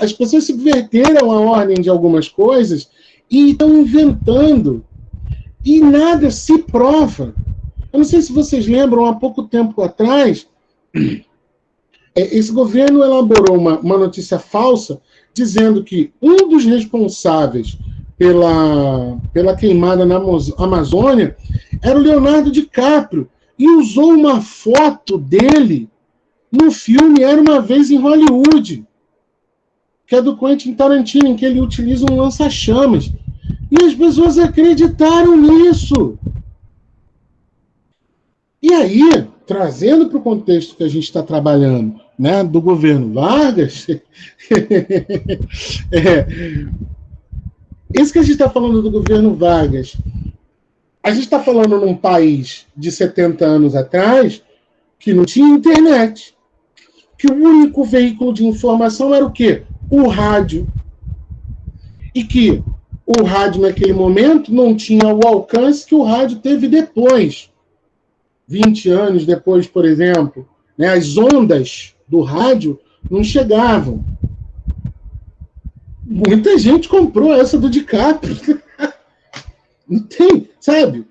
As pessoas subverteram a ordem de algumas coisas e estão inventando. E nada se prova. Eu não sei se vocês lembram, há pouco tempo atrás, esse governo elaborou uma notícia falsa dizendo que um dos responsáveis pela queimada na Amazônia era o Leonardo DiCaprio e usou uma foto dele no filme Era Uma Vez em Hollywood, que é do Quentin Tarantino, em que ele utiliza um lança-chamas. E as pessoas acreditaram nisso. E aí, trazendo para o contexto que a gente está trabalhando, né, do governo Vargas, isso que a gente está falando do governo Vargas, a gente está falando num país de 70 anos atrás que não tinha internet, que o único veículo de informação era o quê? O rádio. E que o rádio, naquele momento, não tinha o alcance que o rádio teve depois. 20 anos depois, por exemplo, né, as ondas do rádio não chegavam. Muita gente comprou essa do DiCaprio. Não tem, sabe?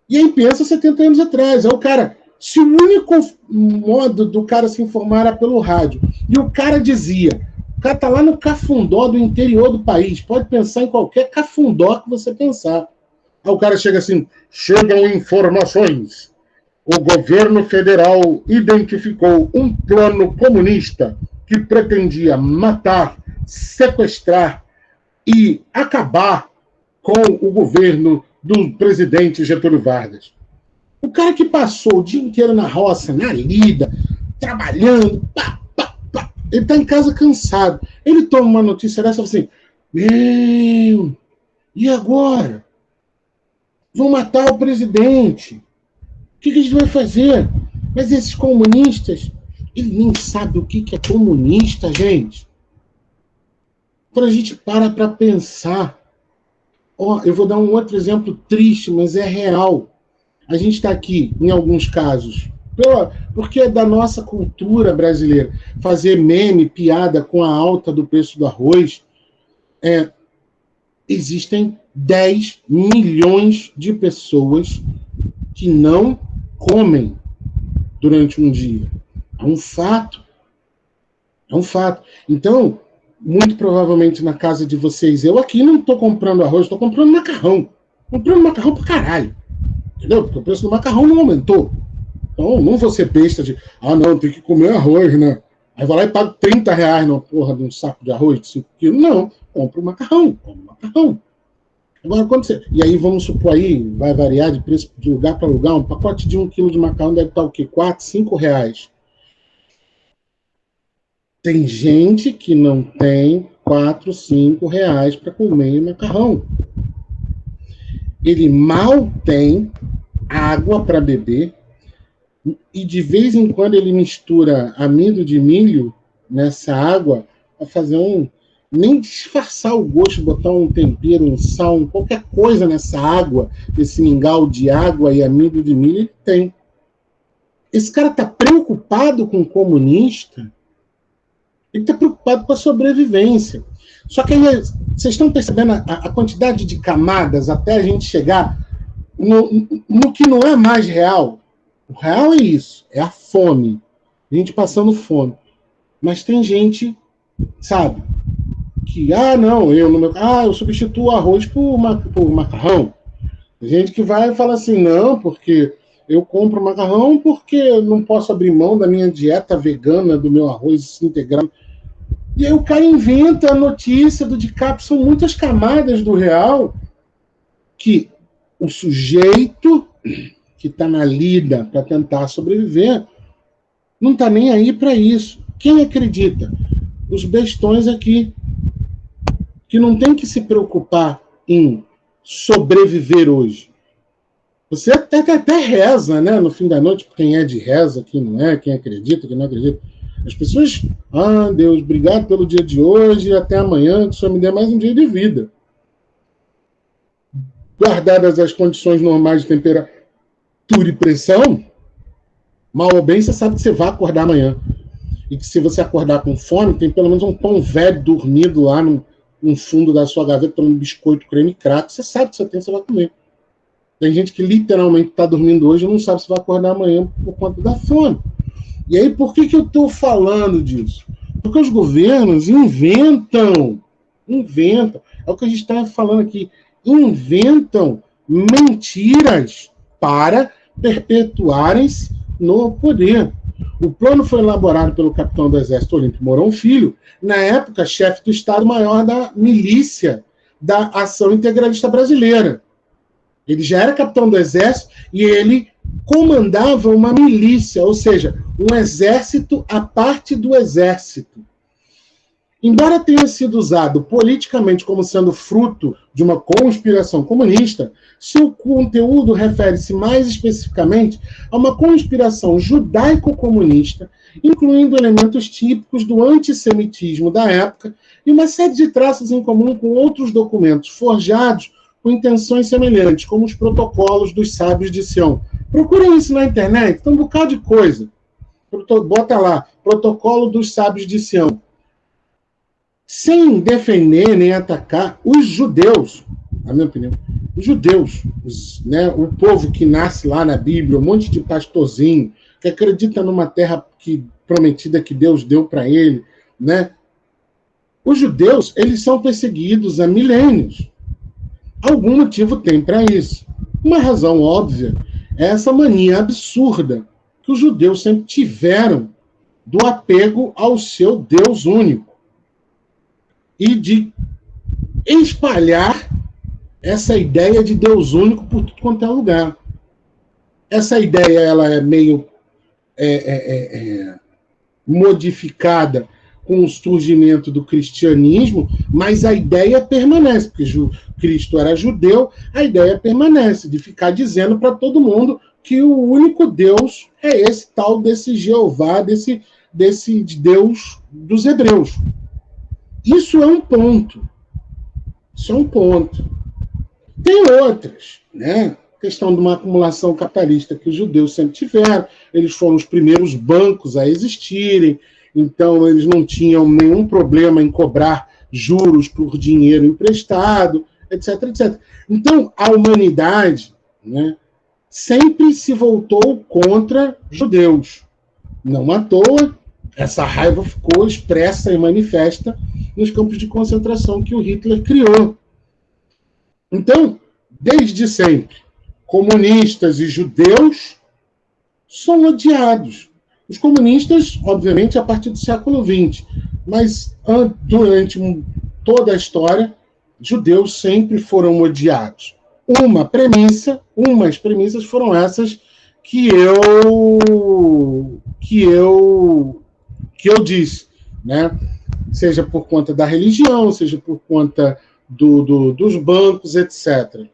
E aí pensa 70 anos atrás. Aí o cara, se o único modo do cara se informar era pelo rádio, e o cara dizia, o cara tá lá no Cafundó do interior do país, pode pensar em qualquer Cafundó que você pensar. Aí o cara chega assim, chegam informações. O governo federal identificou um plano comunista que pretendia matar, sequestrar e acabar com o governo do presidente Getúlio Vargas. O cara que passou o dia inteiro na roça, na lida, trabalhando, ele está em casa cansado. Ele toma uma notícia dessa e fala assim, meu, e agora? Vão matar o presidente. O que a gente vai fazer? Mas esses comunistas, ele nem sabe o que é comunista, gente. Quando a gente para pensar, eu vou dar um outro exemplo triste, mas é real. A gente está aqui, em alguns casos, porque é da nossa cultura brasileira, fazer meme, piada com a alta do preço do arroz. Existem 10 milhões de pessoas que não comem durante um dia. É um fato. É um fato. Então, muito provavelmente na casa de vocês, eu aqui não estou comprando arroz, estou comprando macarrão. Comprando macarrão pra caralho. Entendeu? Porque o preço do macarrão não aumentou. Então, não vou ser besta de, não, tem que comer arroz, né? Aí vai lá e paga R$30 numa porra de um saco de arroz de 5 quilos. Não, compra o macarrão, come o macarrão. Agora, quando você... E aí, vamos supor aí, vai variar de preço de lugar para lugar, um pacote de 1 quilo de macarrão deve estar o quê? R$4, R$5. Tem gente que não tem R$4, R$5 para comer macarrão. Ele mal tem água para beber e de vez em quando ele mistura amido de milho nessa água para fazer nem disfarçar o gosto, botar um tempero, um sal, qualquer coisa nessa água, esse mingau de água e amido de milho, ele tem. Esse cara está preocupado com o comunista, ele está preocupado com a sobrevivência. Só que aí, vocês estão percebendo a quantidade de camadas até a gente chegar no que não é mais real? O real é isso, é a fome. A gente passando fome. Mas tem gente, sabe, que, não, eu substituo o arroz por macarrão. Tem gente que vai e fala assim, não, porque eu compro macarrão porque eu não posso abrir mão da minha dieta vegana, do meu arroz integral. E aí o cara inventa a notícia do DiCaprio. São muitas camadas do real que o sujeito que está na lida para tentar sobreviver não está nem aí para isso. Quem acredita? Os bestões aqui, que não tem que se preocupar em sobreviver hoje. Você até reza, né, no fim da noite, quem é de reza, quem não é, quem acredita, quem não acredita. As pessoas, Deus, obrigado pelo dia de hoje, até amanhã, que o Senhor me dê mais um dia de vida. Guardadas as condições normais de temperatura e pressão, mal ou bem, você sabe que você vai acordar amanhã. E que se você acordar com fome, tem pelo menos um pão velho dormido lá no fundo da sua gaveta, um biscoito creme crack, você sabe que você vai comer. Tem gente que literalmente está dormindo hoje e não sabe se vai acordar amanhã por conta da fome. E aí, por que eu estou falando disso? Porque os governos inventam, é o que a gente está falando aqui, inventam mentiras para perpetuarem-se no poder. O plano foi elaborado pelo capitão do Exército Olímpio Mourão Filho, na época chefe do Estado-Maior da milícia da Ação Integralista Brasileira. Ele já era capitão do Exército e ele comandava uma milícia, ou seja, um exército à parte do exército. Embora tenha sido usado politicamente como sendo fruto de uma conspiração comunista, seu conteúdo refere-se mais especificamente a uma conspiração judaico-comunista, incluindo elementos típicos do antissemitismo da época e uma série de traços em comum com outros documentos forjados com intenções semelhantes, como os protocolos dos sábios de Sião. Procurem isso na internet, tem um bocado de coisa. Bota lá, protocolo dos sábios de Sião. Sem defender nem atacar os judeus, na minha opinião, os judeus, o povo que nasce lá na Bíblia, um monte de pastorzinho, que acredita numa terra prometida que Deus deu para ele, né? Os judeus, eles são perseguidos há milênios. Algum motivo tem para isso. Uma razão óbvia é essa mania absurda que os judeus sempre tiveram do apego ao seu Deus único e de espalhar essa ideia de Deus único por tudo quanto é lugar. Essa ideia ela é meio modificada com o surgimento do cristianismo, mas a ideia permanece, porque Cristo era judeu, a ideia permanece, de ficar dizendo para todo mundo que o único Deus é esse tal desse Jeová, desse Deus dos hebreus. Isso é um ponto. Isso é um ponto. Tem outras, né? A questão de uma acumulação capitalista que os judeus sempre tiveram, eles foram os primeiros bancos a existirem, então eles não tinham nenhum problema em cobrar juros por dinheiro emprestado, etc, etc. Então, a humanidade, né, sempre se voltou contra judeus. Não à toa, essa raiva ficou expressa e manifesta nos campos de concentração que o Hitler criou. Então, desde sempre, comunistas e judeus são odiados. Os comunistas, obviamente, a partir do século XX, mas durante toda a história, judeus sempre foram odiados. Umas premissas foram essas que eu disse, né? Seja por conta da religião, seja por conta dos bancos, etc.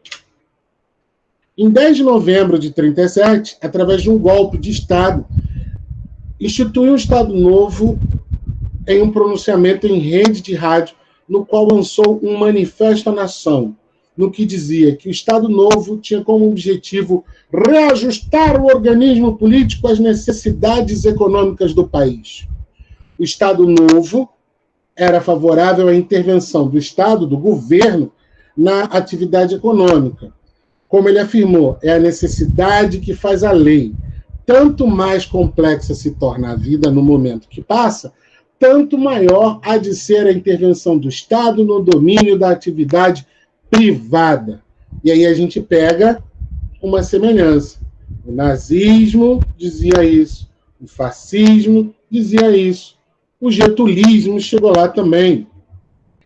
Em 10 de novembro de 1937, através de um golpe de Estado, instituiu um Estado Novo em um pronunciamento em rede de rádio, no qual lançou um manifesto à nação, no que dizia que o Estado Novo tinha como objetivo reajustar o organismo político às necessidades econômicas do país. O Estado Novo era favorável à intervenção do Estado, do governo, na atividade econômica. Como ele afirmou, é a necessidade que faz a lei. Tanto mais complexa se torna a vida no momento que passa, tanto maior há de ser a intervenção do Estado no domínio da atividade privada. E aí a gente pega uma semelhança. O nazismo dizia isso, o fascismo dizia isso, o getulismo chegou lá também.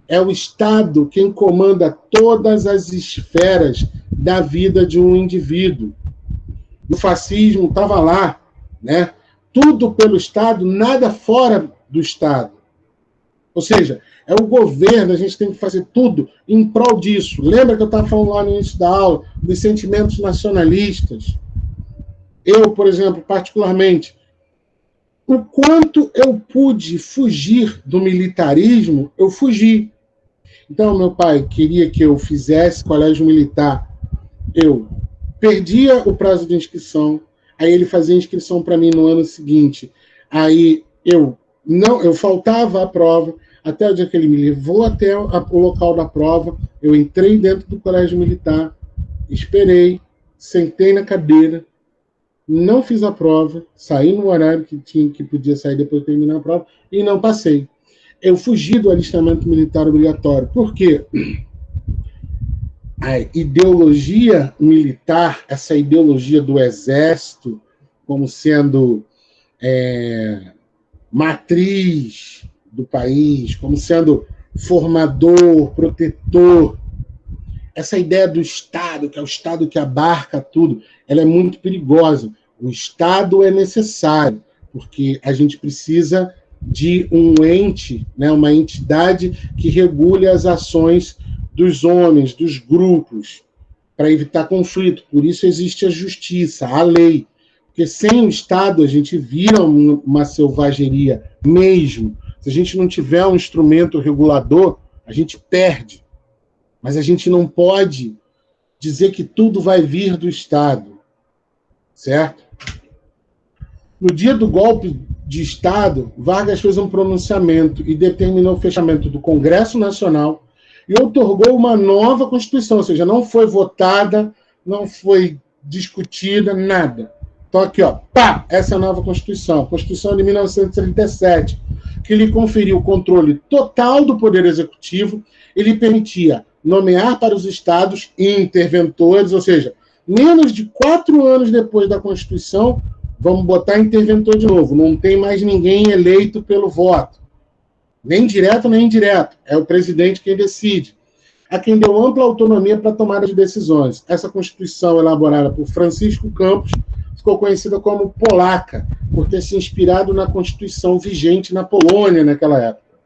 É o Estado quem comanda todas as esferas da vida de um indivíduo. O fascismo estava lá, né? Tudo pelo Estado, nada fora do Estado. Ou seja, é o governo, a gente tem que fazer tudo em prol disso. Lembra que eu estava falando lá no início da aula dos sentimentos nacionalistas? Eu, por exemplo, particularmente, o quanto eu pude fugir do militarismo, eu fugi. Então, meu pai queria que eu fizesse colégio militar. Eu perdia o prazo de inscrição, aí ele fazia inscrição para mim no ano seguinte. Aí eu faltava a prova, até o dia que ele me levou até o local da prova, eu entrei dentro do colégio militar, esperei, sentei na cadeira, não fiz a prova, saí no horário que podia sair depois de terminar a prova, e não passei. Eu fugi do alistamento militar obrigatório. Por quê? A ideologia militar, essa ideologia do exército, como sendo matriz do país, como sendo formador, protetor, essa ideia do Estado, que é o Estado que abarca tudo, ela é muito perigosa. O Estado é necessário, porque a gente precisa de um ente, né, uma entidade que regule as ações dos homens, dos grupos, para evitar conflito. Por isso existe a justiça, a lei. Porque sem o Estado a gente vira uma selvageria mesmo. Se a gente não tiver um instrumento regulador, a gente perde. Mas a gente não pode dizer que tudo vai vir do Estado. Certo? No dia do golpe de Estado, Vargas fez um pronunciamento e determinou o fechamento do Congresso Nacional e outorgou uma nova Constituição, ou seja, não foi votada, não foi discutida, nada. Então aqui, ó, pá, essa é a nova Constituição, Constituição de 1937, que lhe conferiu o controle total do Poder Executivo e lhe permitia nomear para os estados interventores, ou seja, menos de 4 anos depois da Constituição, vamos botar interventor de novo. Não tem mais ninguém eleito pelo voto. Nem direto, nem indireto. É o presidente quem decide. A quem deu ampla autonomia para a tomada de decisões. Essa Constituição, elaborada por Francisco Campos, ficou conhecida como polaca, por ter se inspirado na Constituição vigente na Polônia naquela época.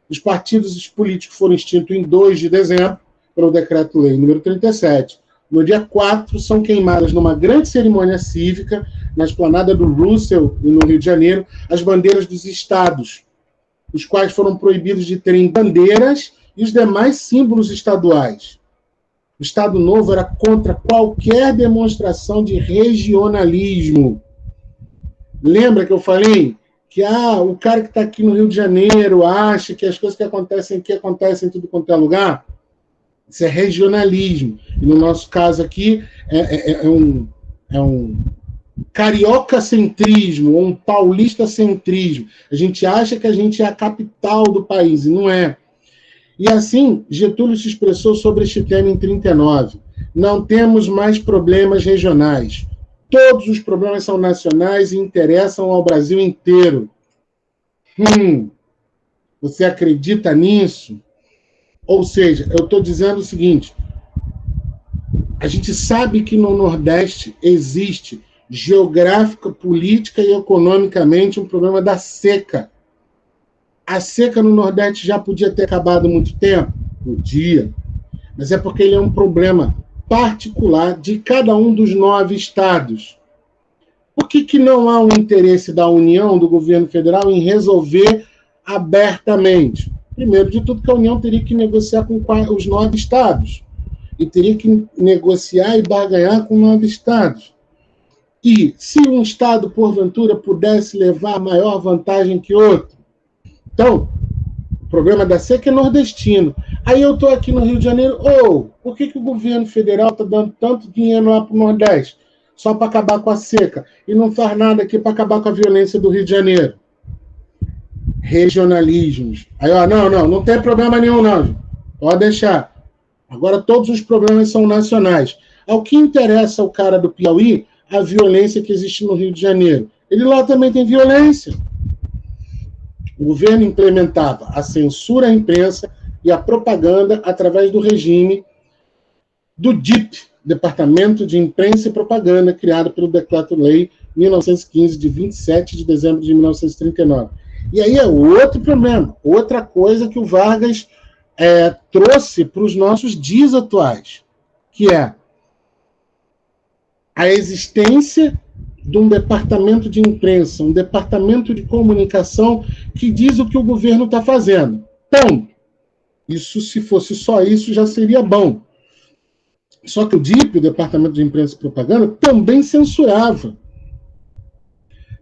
Os partidos políticos foram extintos em 2 de dezembro, pelo Decreto-Lei número 37. No dia 4, são queimadas numa grande cerimônia cívica, na esplanada do Roosevelt, no Rio de Janeiro, as bandeiras dos estados, os quais foram proibidos de terem bandeiras e os demais símbolos estaduais. O Estado Novo era contra qualquer demonstração de regionalismo. Lembra que eu falei que o cara que está aqui no Rio de Janeiro acha que as coisas que acontecem aqui acontecem em tudo quanto é lugar? Isso é regionalismo. E no nosso caso aqui é um cariocacentrismo ou um paulistacentrismo. A gente acha que a gente é a capital do país, e não é. E assim, Getúlio se expressou sobre este tema em 1939. Não temos mais problemas regionais. Todos os problemas são nacionais e interessam ao Brasil inteiro. Você acredita nisso? Ou seja, eu estou dizendo o seguinte, a gente sabe que no Nordeste existe geográfica, política e economicamente um problema da seca. A seca no Nordeste já podia ter acabado há muito tempo? Podia. Mas é porque ele é um problema particular de cada um dos 9 estados. Por que não há um interesse da União, do governo federal, em resolver abertamente? Primeiro de tudo, que a União teria que negociar com os 9 estados. E teria que negociar e barganhar com 9 estados. E se um estado, porventura, pudesse levar maior vantagem que outro? Então, problema da seca é nordestino. Aí eu estou aqui no Rio de Janeiro, por que o governo federal está dando tanto dinheiro lá para o Nordeste? Só para acabar com a seca. E não faz nada aqui para acabar com a violência do Rio de Janeiro. Regionalismos. Aí, não tem problema nenhum, não. Pode deixar. Agora todos os problemas são nacionais. Ao que interessa ao cara do Piauí, a violência que existe no Rio de Janeiro. Ele lá também tem violência. O governo implementava a censura à imprensa e a propaganda através do regime do DIP, Departamento de Imprensa e Propaganda, criado pelo Decreto-Lei 1915, de 27 de dezembro de 1939. E aí é outro problema, outra coisa que o Vargas trouxe para os nossos dias atuais, que é a existência de um departamento de imprensa, um departamento de comunicação que diz o que o governo está fazendo. Então, isso, se fosse só isso, já seria bom. Só que o DIP, o Departamento de Imprensa e Propaganda, também censurava.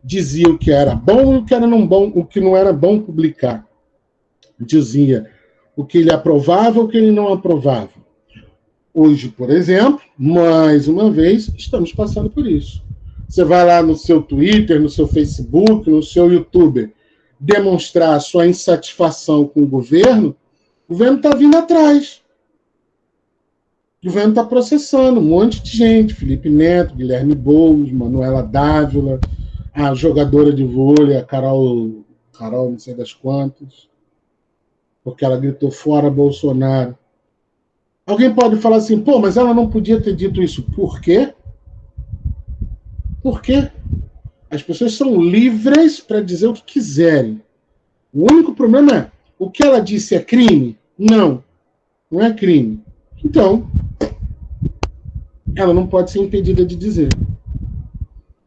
Dizia o que era bom e o que não era bom publicar. Dizia o que ele aprovava e o que ele não aprovava. Hoje, por exemplo, mais uma vez, estamos passando por isso. Você vai lá no seu Twitter, no seu Facebook, no seu YouTube, demonstrar a sua insatisfação com o governo está vindo atrás. O governo está processando um monte de gente. Felipe Neto, Guilherme Boulos, Manuela Dávila, a jogadora de vôlei, a Carol não sei das quantas, porque ela gritou fora Bolsonaro. Alguém pode falar assim, mas ela não podia ter dito isso. Por quê? Por quê? As pessoas são livres para dizer o que quiserem. O único problema é, o que ela disse é crime? Não é crime. Então, ela não pode ser impedida de dizer.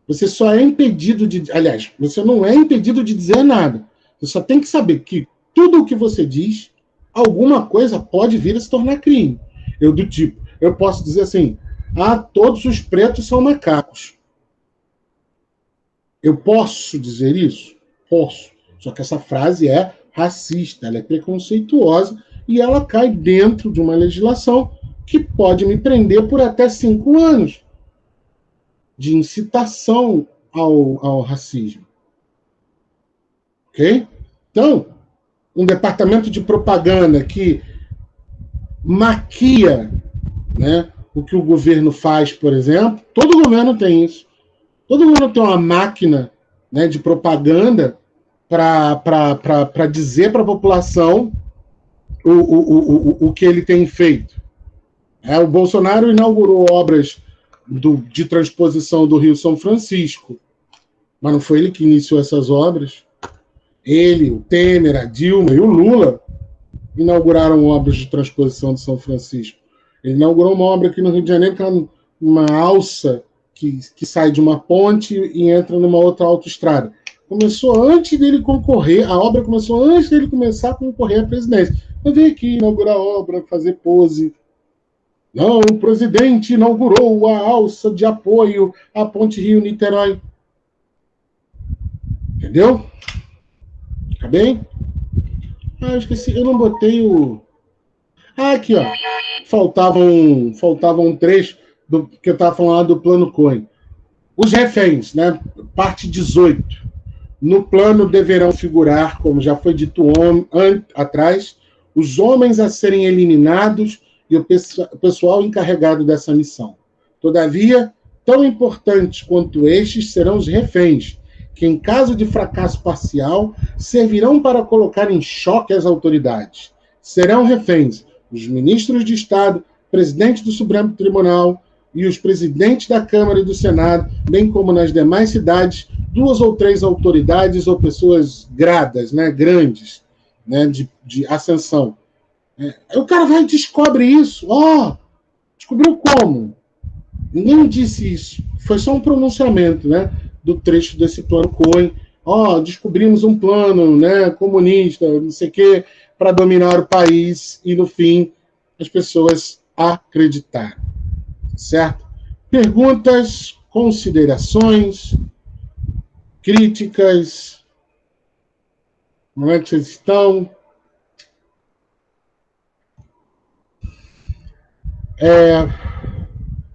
Você só é impedido de... Aliás, você não é impedido de dizer nada. Você só tem que saber que tudo o que você diz, alguma coisa pode vir a se tornar crime. Eu posso dizer assim, todos os pretos são macacos. Eu posso dizer isso? Posso. Só que essa frase é racista, ela é preconceituosa e ela cai dentro de uma legislação que pode me prender por até 5 anos de incitação ao racismo. Ok? Então, um departamento de propaganda que maquia, né, o que o governo faz, por exemplo, todo governo tem isso. Todo mundo tem uma máquina, né, de propaganda para dizer para a população o que ele tem feito. O Bolsonaro inaugurou obras de transposição do Rio São Francisco, mas não foi ele que iniciou essas obras. Ele, o Temer, a Dilma e o Lula inauguraram obras de transposição de São Francisco. Ele inaugurou uma obra aqui no Rio de Janeiro, que é uma alça que sai de uma ponte e entra numa outra autoestrada. Começou antes dele concorrer, a obra começou antes dele começar a concorrer à presidência. Eu vim aqui inaugurar a obra, fazer pose. Não, o presidente inaugurou a alça de apoio à Ponte Rio-Niterói. Entendeu? Tá bem? Eu esqueci, eu não botei o... aqui, ó. Faltava um trecho que eu estava falando lá do plano Cohen. Os reféns, né? Parte 18. No plano deverão figurar, como já foi dito atrás, os homens a serem eliminados e o pessoal encarregado dessa missão. Todavia, tão importantes quanto estes serão os reféns, que em caso de fracasso parcial, servirão para colocar em choque as autoridades. Serão reféns os ministros de Estado, presidente do Supremo Tribunal e os presidentes da Câmara e do Senado, bem como nas demais cidades, 2 ou 3 autoridades ou pessoas gradas, né, grandes, né, de ascensão. O cara vai e descobre isso. Descobriu como? Ninguém disse isso. Foi só um pronunciamento, né, do trecho desse plano Cohen. Descobrimos um plano, né, comunista, não sei o quê, para dominar o país e, no fim, as pessoas acreditaram. Certo? Perguntas, considerações, críticas. Como é que vocês estão?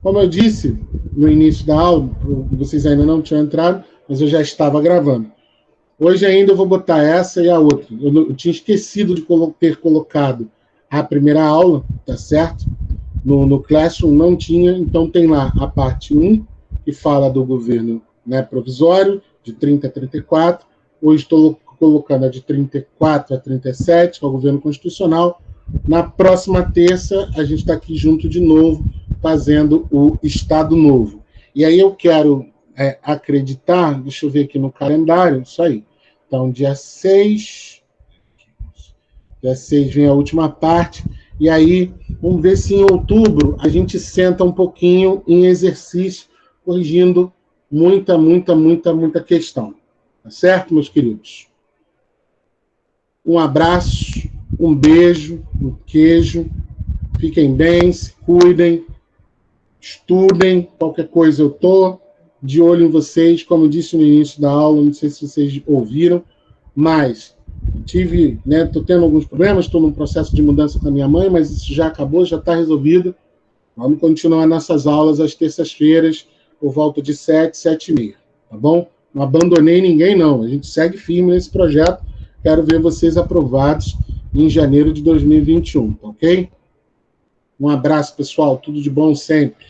Como eu disse no início da aula, vocês ainda não tinham entrado, mas eu já estava gravando. Hoje ainda eu vou botar essa e a outra. Eu tinha esquecido de ter colocado a primeira aula, tá certo? No Classroom não tinha, então tem lá a parte 1, que fala do governo, né, provisório, de 30 a 34. Hoje estou colocando a de 34 a 37, que é o governo constitucional. Na próxima terça, a gente está aqui junto de novo, fazendo o Estado Novo. E aí eu quero acreditar, deixa eu ver aqui no calendário, isso aí. Então, dia 6 vem a última parte, e aí vamos ver se em outubro a gente senta um pouquinho em exercício, corrigindo muita questão. Tá certo, meus queridos? Um abraço, um beijo, um queijo. Fiquem bem, se cuidem, estudem. Qualquer coisa eu estou de olho em vocês. Como eu disse no início da aula, não sei se vocês ouviram, mas estou tendo alguns problemas, estou num processo de mudança com a minha mãe, mas isso já acabou, já está resolvido. Vamos continuar nossas aulas às terças-feiras, por volta de 7, 7h30, tá bom? Não abandonei ninguém, não. A gente segue firme nesse projeto. Quero ver vocês aprovados em janeiro de 2021, tá ok? Um abraço, pessoal. Tudo de bom sempre.